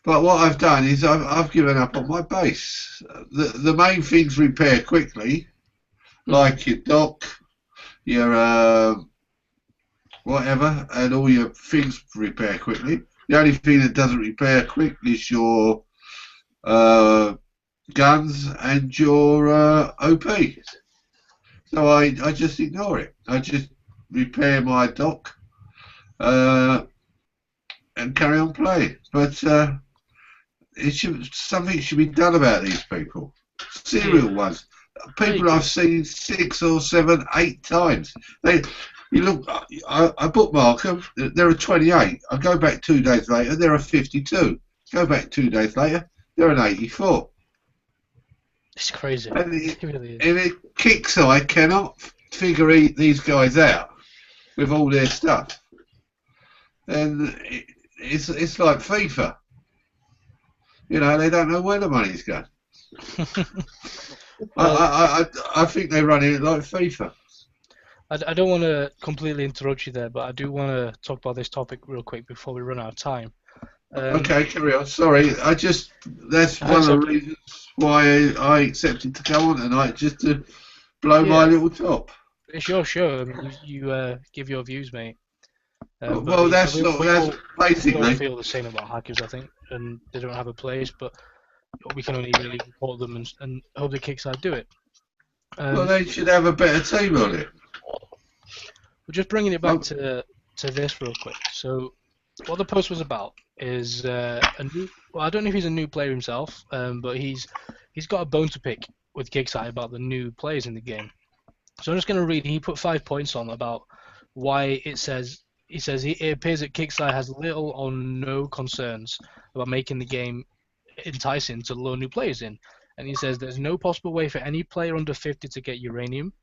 but what I've done is I've given up on my base. The main things repair quickly, like your dock, your whatever, and all your things repair quickly. The only thing that doesn't repair quick is your guns and your OP. So I just ignore it. I just repair my dock and carry on playing. But something should be done about these people. Serial ones. People I've seen 6 or 7, 8 times. You look. I bookmark them. There are 28. I go back 2 days later. There are 52. Go back 2 days later. There are 84. it's crazy. And It really is. it kicks. I cannot figure these guys out with all their stuff. And it's like FIFA. You know, they don't know where the money's going. I think they're running it like FIFA. I don't want to completely interrupt you there, but I do want to talk about this topic real quick before we run out of time. Okay, carry on. Sorry, that's one of the reasons why I accepted to go on tonight, just to blow my little top. It's your show. I mean, you give your views, mate. Well, that's basically. We all feel the same about hackers, I think, and they don't have a place, but we can only really report them and hope the Kickstarter do it. Well, they should have a better team on it. We're just bringing it back to this real quick. So, what the post was about is a new. Well, I don't know if he's a new player himself, but he's got a bone to pick with Kickstarter about the new players in the game. So I'm just going to read. He put 5 points on about why it says. He says it appears that Kickstarter has little or no concerns about making the game enticing to lure new players in. And he says there's no possible way for any player under 50 to get uranium.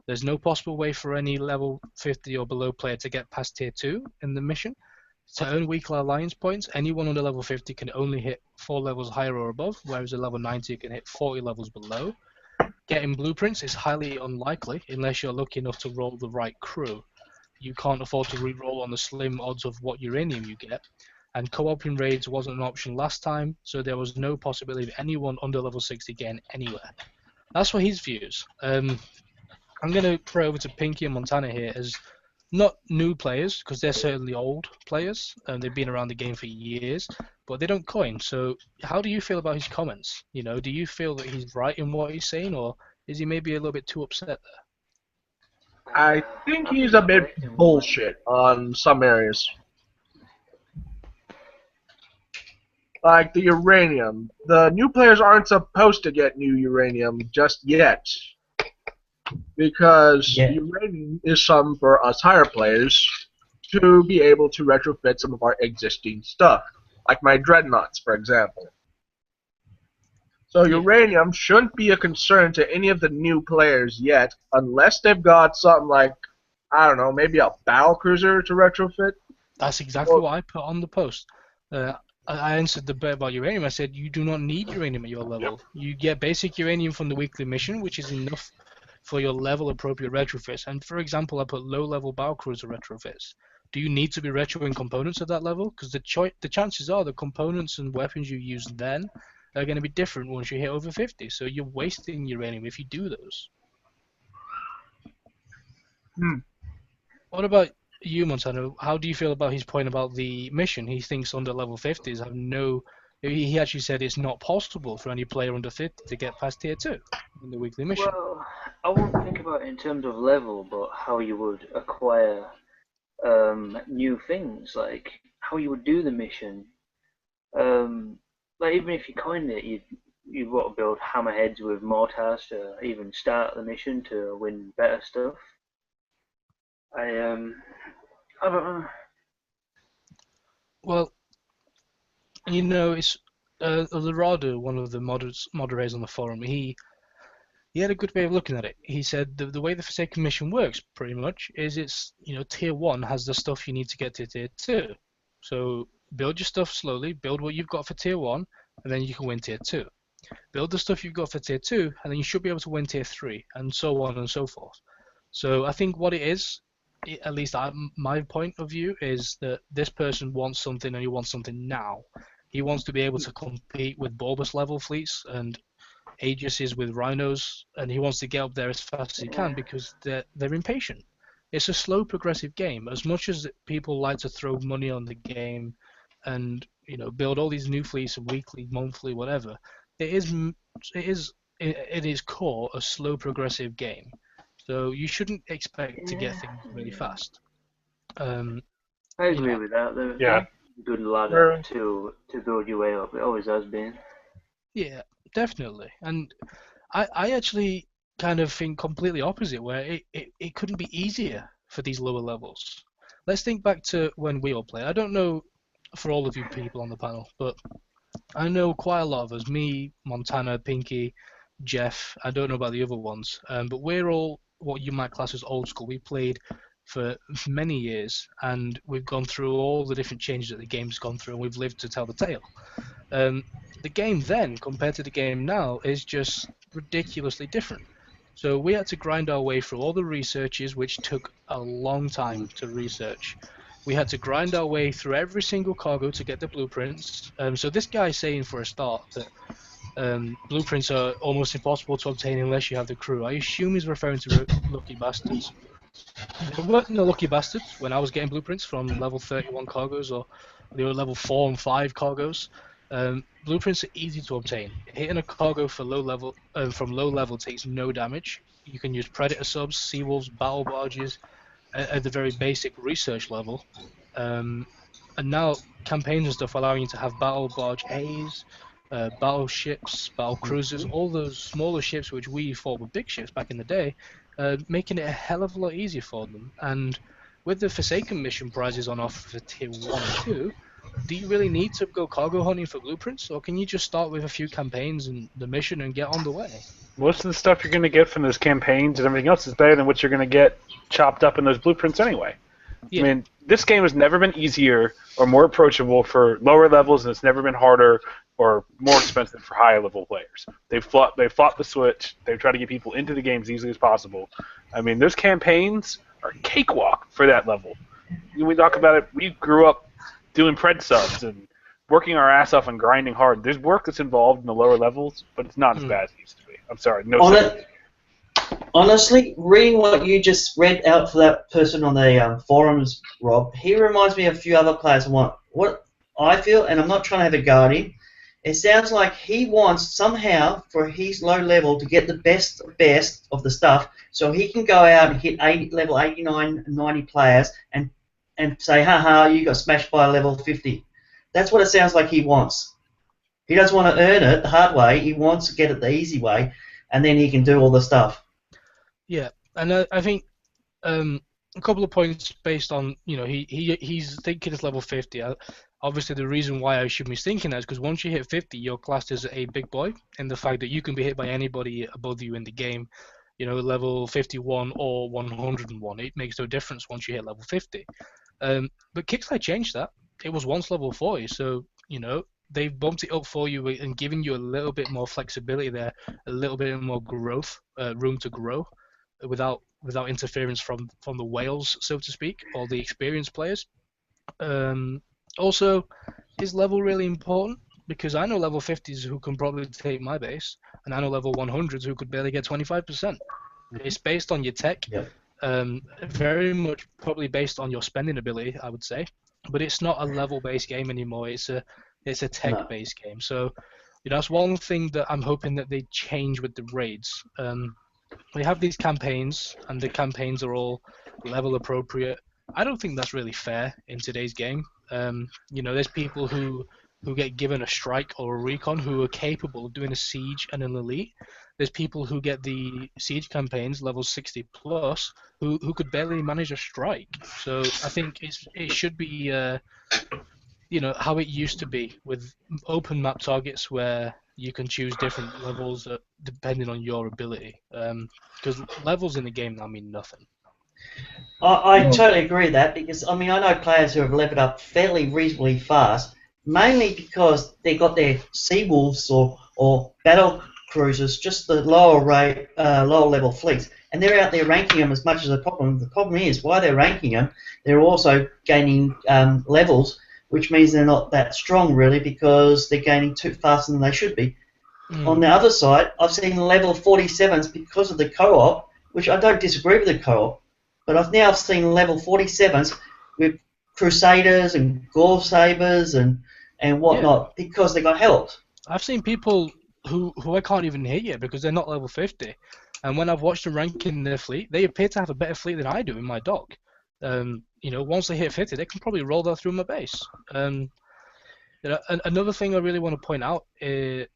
There's no possible way for any level 50 or below player to get past tier 2 in the mission. To earn weekly alliance points, anyone under level 50 can only hit 4 levels higher or above, whereas a level 90 can hit 40 levels below. Getting blueprints is highly unlikely unless you're lucky enough to roll the right crew. You can't afford to re-roll on the slim odds of what uranium you get. And co-oping raids wasn't an option last time, so there was no possibility of anyone under level 60 getting anywhere. That's for his views. I'm going to throw over to Pinky and Montana here as not new players, because they're certainly old players, and they've been around the game for years, but they don't coin. So how do you feel about his comments? You know, do you feel that he's right in what he's saying, or is he maybe a little bit too upset there? I think he's a bit bullshit on some areas. Like the uranium. The new players aren't supposed to get new uranium just yet. Because uranium is something for us higher players to be able to retrofit some of our existing stuff. Like my dreadnoughts, for example. So uranium shouldn't be a concern to any of the new players yet, unless they've got something like, I don't know, maybe a battle cruiser to retrofit. That's exactly what I put on the post. I answered the bit about uranium. I said you do not need uranium at your level. You get basic uranium from the weekly mission, which is enough for your level appropriate retrofits. And for example, I put low level battle cruiser retrofits. Do you need to be retroing components at that level? Because the chances are the components and weapons you use then are going to be different once you hit over 50. So you're wasting uranium if you do those. What about you, Montano? How do you feel about his point about the mission? He thinks under level 50s have no... He actually said it's not possible for any player under 50 to get past tier 2 in the weekly mission. Well, I wouldn't think about it in terms of level, but how you would acquire new things, like how you would do the mission. Like even if you coined it, you'd want to build hammerheads with mortars to even start the mission to win better stuff. I don't know. Well, you know, it's Lorado, one of the moderators on the forum. He had a good way of looking at it. He said the way the Forsaken mission works, pretty much, is it's tier 1 has the stuff you need to get to tier 2. So build your stuff slowly, build what you've got for tier 1, and then you can win tier 2. build the stuff you've got for tier 2, and then you should be able to win tier 3, and so on and so forth. So I think what it is, at least my point of view, is that this person wants something, and he wants something now. He wants to be able to compete with bulbous level fleets and Aegises with rhinos, and he wants to get up there as fast as he can because they're impatient. It's a slow progressive game. As much as people like to throw money on the game and build all these new fleets weekly, monthly, whatever, it is in its core a slow progressive game. So you shouldn't expect to get things really fast. I agree with that. They're a good ladder to build your way up. It always has been. Yeah, definitely. And I actually kind of think completely opposite, where it couldn't be easier for these lower levels. Let's think back to when we all play. I don't know for all of you people on the panel, but I know quite a lot of us, me, Montana, Pinky, Jeff, I don't know about the other ones, but we're all what you might class as old school. We played for many years, and we've gone through all the different changes that the game's gone through, and we've lived to tell the tale. The game then, compared to the game now, is just ridiculously different. So we had to grind our way through all the researches, which took a long time to research. We had to grind our way through every single cargo to get the blueprints. So this guy's saying for a start that blueprints are almost impossible to obtain unless you have the crew. I assume he's referring to lucky bastards. There weren't no lucky bastards when I was getting blueprints from level 31 cargoes, or they were level 4 and 5 cargoes. Blueprints are easy to obtain. Hitting a cargo for from low level takes no damage. You can use predator subs, seawolves, battle barges at the very basic research level. And now campaigns and stuff allowing you to have battle barge A's, battleships, battle cruisers, all those smaller ships which we thought were big ships back in the day, making it a hell of a lot easier for them. And with the Forsaken mission prizes on offer for tier 1 and 2, do you really need to go cargo hunting for blueprints, or can you just start with a few campaigns and the mission and get on the way? Most of the stuff you're going to get from those campaigns and everything else is better than what you're going to get chopped up in those blueprints anyway. Yeah. I mean, this game has never been easier or more approachable for lower levels, and it's never been harder or more expensive for higher level players. They've fought the switch. They've tried to get people into the game as easily as possible. I mean, those campaigns are cakewalk for that level. When we talk about it, we grew up doing pred subs and working our ass off and grinding hard. There's work that's involved in the lower levels, but it's not as bad as it used to be. I'm sorry. Honestly, reading what you just read out for that person on the forums, Rob, he reminds me of a few other players. What I feel, and I'm not trying to have a go at him, it sounds like he wants somehow for his low level to get the best of the stuff so he can go out and hit level 89, 90 players and say, haha, you got smashed by level 50. That's what it sounds like he wants. He doesn't want to earn it the hard way. He wants to get it the easy way, and then he can do all the stuff. Yeah, and I think a couple of points based on, he's thinking it's level 50. Obviously, the reason why I assume he's thinking that is because once you hit 50, you're classed as a big boy, and the fact that you can be hit by anybody above you in the game, level 51 or 101, it makes no difference once you hit level 50. But Kickstarter changed that. It was once level 40, so, they've bumped it up for you and given you a little bit more flexibility there, a little bit more growth, room to grow, without interference from the whales, so to speak, or the experienced players. Also, is level really important? Because I know level 50s who can probably take my base, and I know level 100s who could barely get 25%. It's based on your tech, very much probably based on your spending ability, I would say. But it's not a level-based game anymore. It's a tech-based game. So that's one thing that I'm hoping that they change with the raids. We have these campaigns, and the campaigns are all level appropriate. I don't think that's really fair in today's game. There's people who get given a strike or a recon who are capable of doing a siege and an elite. There's people who get the siege campaigns, level 60 plus, who could barely manage a strike. So I think it should be how it used to be with open map targets where you can choose different levels depending on your ability. Because levels in the game now mean nothing. I totally agree with that because, I know players who have leveled up fairly reasonably fast, mainly because they got their sea wolves or battle cruisers, just the lower level fleets, and they're out there ranking them as much as a problem. The problem is why they're ranking them. They're also gaining levels, which means they're not that strong really because they're gaining too faster than they should be. On the other side, I've seen level 47s because of the co-op, which I don't disagree with the co-op, but I've now seen level 47s with Crusaders and Gore Sabers and whatnot because they got helped. I've seen people who I can't even hit yet because they're not level 50, and when I've watched them ranking their fleet, they appear to have a better fleet than I do in my dock. Once they hit 50, they can probably roll that through my base. Another thing I really want to point out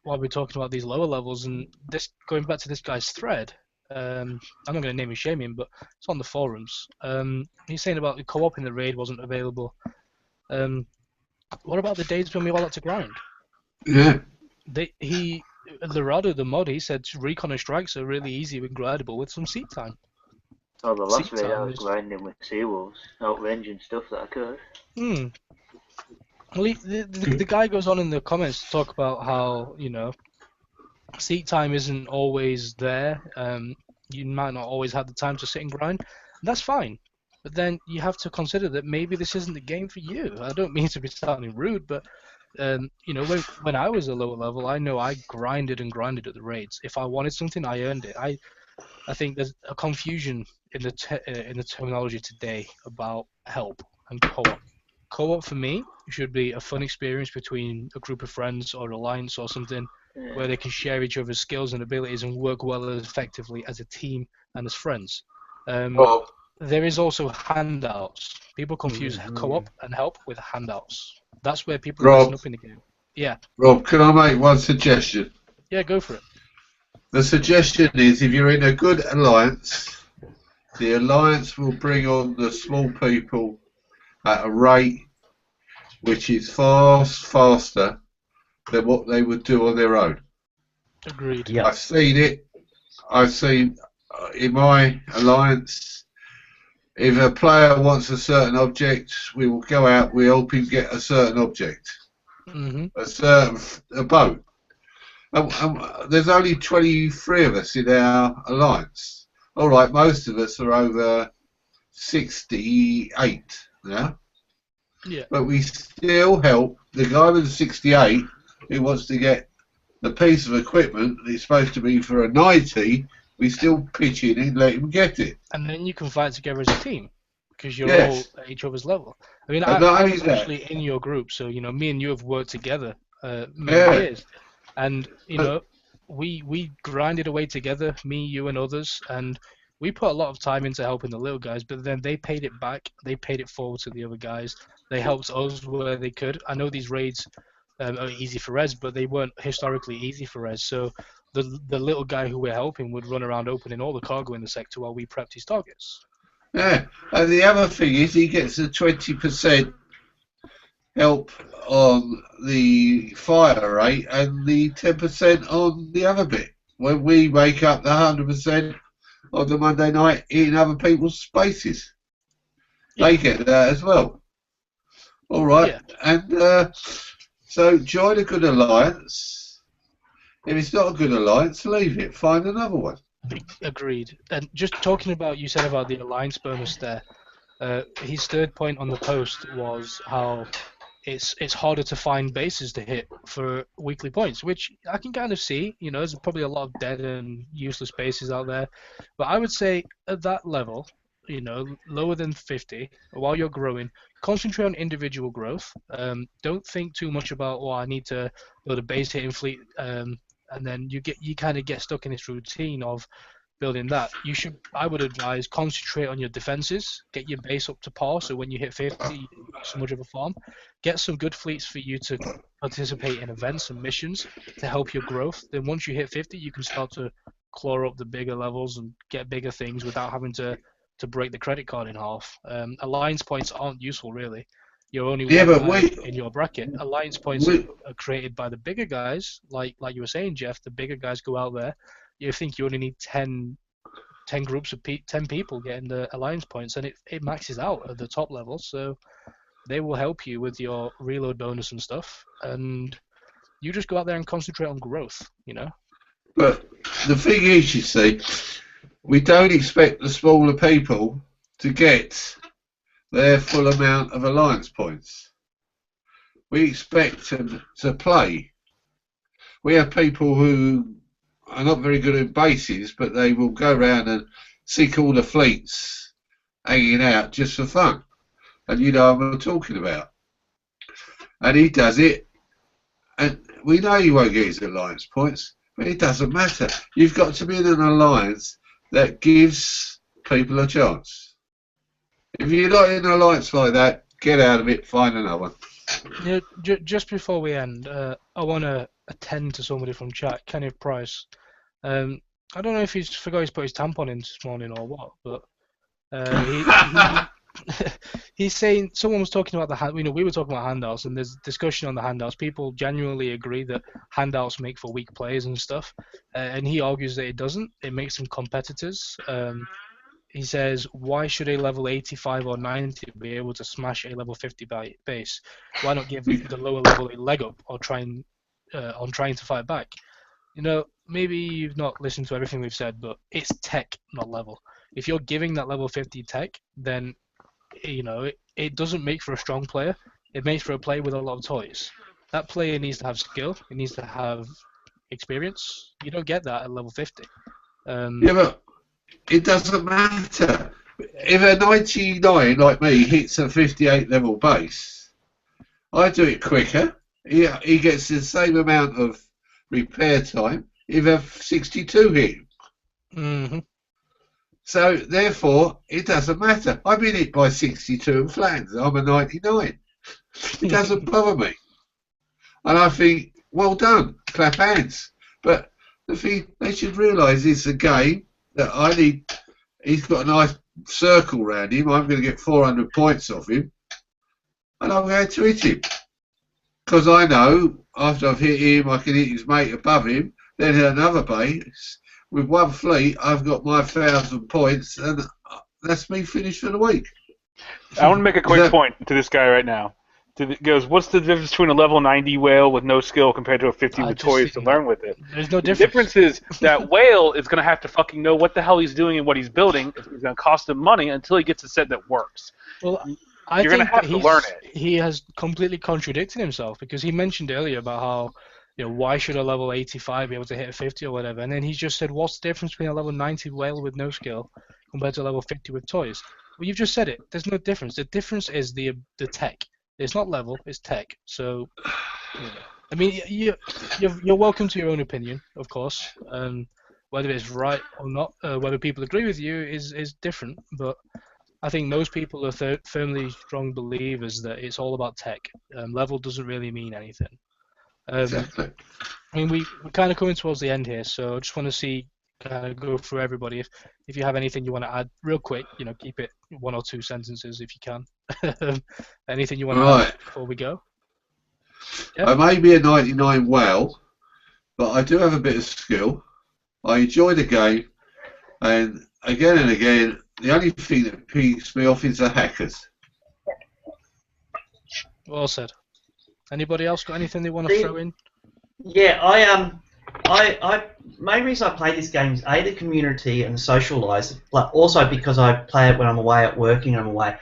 while we're talking about these lower levels, and this going back to this guy's thread, I'm not going to name and shame him, but it's on the forums. He's saying about the co-op in the raid wasn't available. What about the days when we all had to grind? Yeah. Lorado, the mod, he said recon and strikes are really easy and grindable with some seat time. Oh, the last raid I was grinding with Seawolves, outranging stuff that I could. Well, the guy goes on in the comments to talk about how, seat time isn't always there. You might not always have the time to sit and grind. That's fine. But then you have to consider that maybe this isn't the game for you. I don't mean to be sounding rude, but when I was a lower level, I know I grinded and grinded at the raids. If I wanted something, I earned it. I think there's a confusion in the terminology today about help and co-op. Co-op for me should be a fun experience between a group of friends or alliance or something where they can share each other's skills and abilities and work well and effectively as a team and as friends. There is also handouts. People confuse co-op and help with handouts. That's where people are messing up in the game. Yeah. Rob, can I make one suggestion? Yeah, go for it. The suggestion is if you're in a good alliance, the alliance will bring on the small people at a rate which is faster than what they would do on their own. Agreed. Yep. I've seen it. I've seen in my alliance, if a player wants a certain object, we will go out, we help him get a certain object, a boat. There's only 23 of us in our alliance. All right, most of us are over 68 now. Yeah. But we still help the guy with the 68 who wants to get a piece of equipment that is supposed to be for a 90. We still pitch in and let him get it. And then you can fight together as a team because you're all at each other's level. I mean, I'm actually in your group, so me and you have worked together many years, and we grinded away together, me, you, and others, and we put a lot of time into helping the little guys. But then they paid it back. They paid it forward to the other guys. They helped us where they could. I know these raids are easy for Rez, but they weren't historically easy for Rez. So the little guy who we're helping would run around opening all the cargo in the sector while we prepped his targets. Yeah, and the other thing is he gets a 20% help on the fire rate and the 10% on the other bit. When we make up the 100% on the Monday night in other people's spaces, they get that as well. All right, and so join a good alliance. If it's not a good alliance, leave it. Find another one. Agreed. And just talking about, you said about the alliance bonus there, his third point on the post was how it's harder to find bases to hit for weekly points, which I can kind of see. There's probably a lot of dead and useless bases out there. But I would say at that level, lower than 50, while you're growing, concentrate on individual growth. Don't think too much about, I need to build a base hitting fleet, and then you kind of get stuck in this routine of building that. I would advise concentrate on your defenses, get your base up to par, so when you hit 50, you don't have so much of a farm. Get some good fleets for you to participate in events and missions to help your growth. Then once you hit 50, you can start to claw up the bigger levels and get bigger things without having to break the credit card in half. Alliance points aren't useful, really. You're only one guy in your bracket. Alliance points are created by the bigger guys, like you were saying, Jeff. The bigger guys go out there. You think you only need 10 groups of 10 people getting the alliance points, and it maxes out at the top level. So They will help you with your reload bonus and stuff, and you just go out there and concentrate on growth, you know? But the thing is, you see, we don't expect the smaller people to get their full amount of alliance points. We expect them to play. We have people who are not very good at bases, but they will go around and seek all the fleets hanging out just for fun. And you know what I'm talking about. And he does it, and we know he won't get his alliance points, but it doesn't matter. You've got to be in an alliance that gives people a chance. If you're not in an alliance like that, get out of it, find another one. Yeah, just before we end, I want to attend to somebody from chat, Kenneth Price. I don't know if he's forgot he's put his tampon in this morning or what, but he's saying someone was talking about we were talking about handouts, and there's discussion on the handouts. People genuinely agree that handouts make for weak players and stuff, and he argues that it doesn't. It makes them competitors. He says, why should a level 85 or 90 be able to smash a level 50 base? Why not give the lower level a leg up or trying to fight back? You know, maybe you've not listened to everything we've said, but it's tech, not level. If you're giving that level 50 tech, then, you know, it doesn't make for a strong player. It makes for a player with a lot of toys. That player needs to have skill. It needs to have experience. You don't get that at level 50. Yeah, but it doesn't matter. If a 99 like me hits a 58 level base, I do it quicker. He gets the same amount of repair time if a 62 hit him. Mm-hmm. So therefore, it doesn't matter. I'm in it by 62 and flags. I'm a 99. It doesn't bother me. And I think, well done, clap hands. But the thing they should realise is a game that I need. He's got a nice circle around him. I'm going to get 400 points off him, and I'm going to hit him because I know after I've hit him, I can hit his mate above him. Then hit another base with one fleet. I've got my 1,000 points, and that's me finished for the week. I want to make a quick point to this guy right now. Goes, what's the difference between a level 90 whale with no skill compared to a 50 with toys to learn with it? There's no difference. The difference is that whale is going to have to fucking know what the hell he's doing and what he's building. It's going to cost him money until he gets a set that works. Well, You're going to have to learn it. He has completely contradicted himself because he mentioned earlier about how, you know, why should a level 85 be able to hit a 50 or whatever? And then he just said, what's the difference between a level 90 whale with no skill compared to a level 50 with toys? Well, you've just said it. There's no difference. The difference is the tech. It's not level, it's tech. So, you know, I mean, you're welcome to your own opinion, of course. Whether it's right or not, whether people agree with you is different. But I think most people are firmly strong believers that it's all about tech. Level doesn't really mean anything. Exactly. I mean, we're kind of coming towards the end here, so I just want to go through everybody. If you have anything you want to add, real quick, you know, keep it 1 or 2 sentences if you can. Anything you want to add before we go? Yeah. I may be a 99 whale, but I do have a bit of skill. I enjoy the game, and again, the only thing that pisses me off is the hackers. Well said. Anybody else got anything they want to throw in? Yeah, I main reason I play this game is A, the community and socialise, but also because I play it when I'm away at working and I'm away.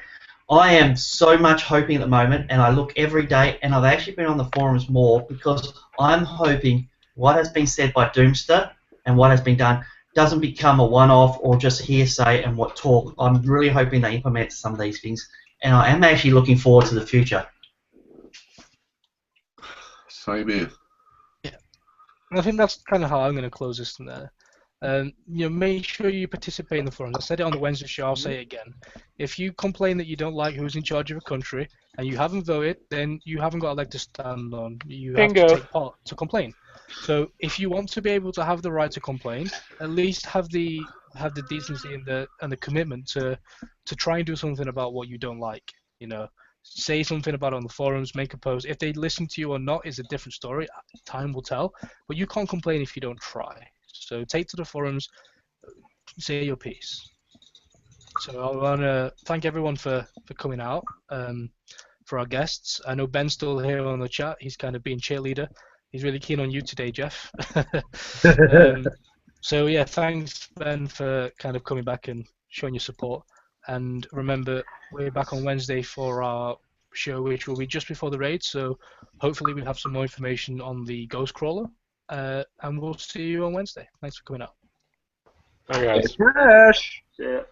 I am so much hoping at the moment, and I look every day, and I've actually been on the forums more because I'm hoping what has been said by Doomster and what has been done doesn't become a one-off or just hearsay and what talk. I'm really hoping they implement some of these things, and I am actually looking forward to the future. Same here. Yeah, I think that's kind of how I'm going to close this from there. You know, make sure you participate in the forums. I said it on the Wednesday show, I'll say it again. If you complain that you don't like who's in charge of a country and you haven't voted, then you haven't got a leg to stand on. You have to take part to complain. So if you want to be able to have the right to complain, at least have the decency and the commitment to try and do something about what you don't like. You know, say something about it on the forums, make a post. If they listen to you or not is a different story. Time will tell. But you can't complain if you don't try. So take to the forums, say your piece. So I want to thank everyone for coming out. for our guests. I know Ben's still here on the chat. He's kind of being cheerleader. He's really keen on you today, Jeff. So yeah, thanks Ben for kind of coming back and showing your support. And remember, we're back on Wednesday for our show, which will be just before the raid. So hopefully we'll have some more information on the Ghost Crawler. And we'll see you on Wednesday. Thanks for coming out. Bye, guys. Fresh. Yeah.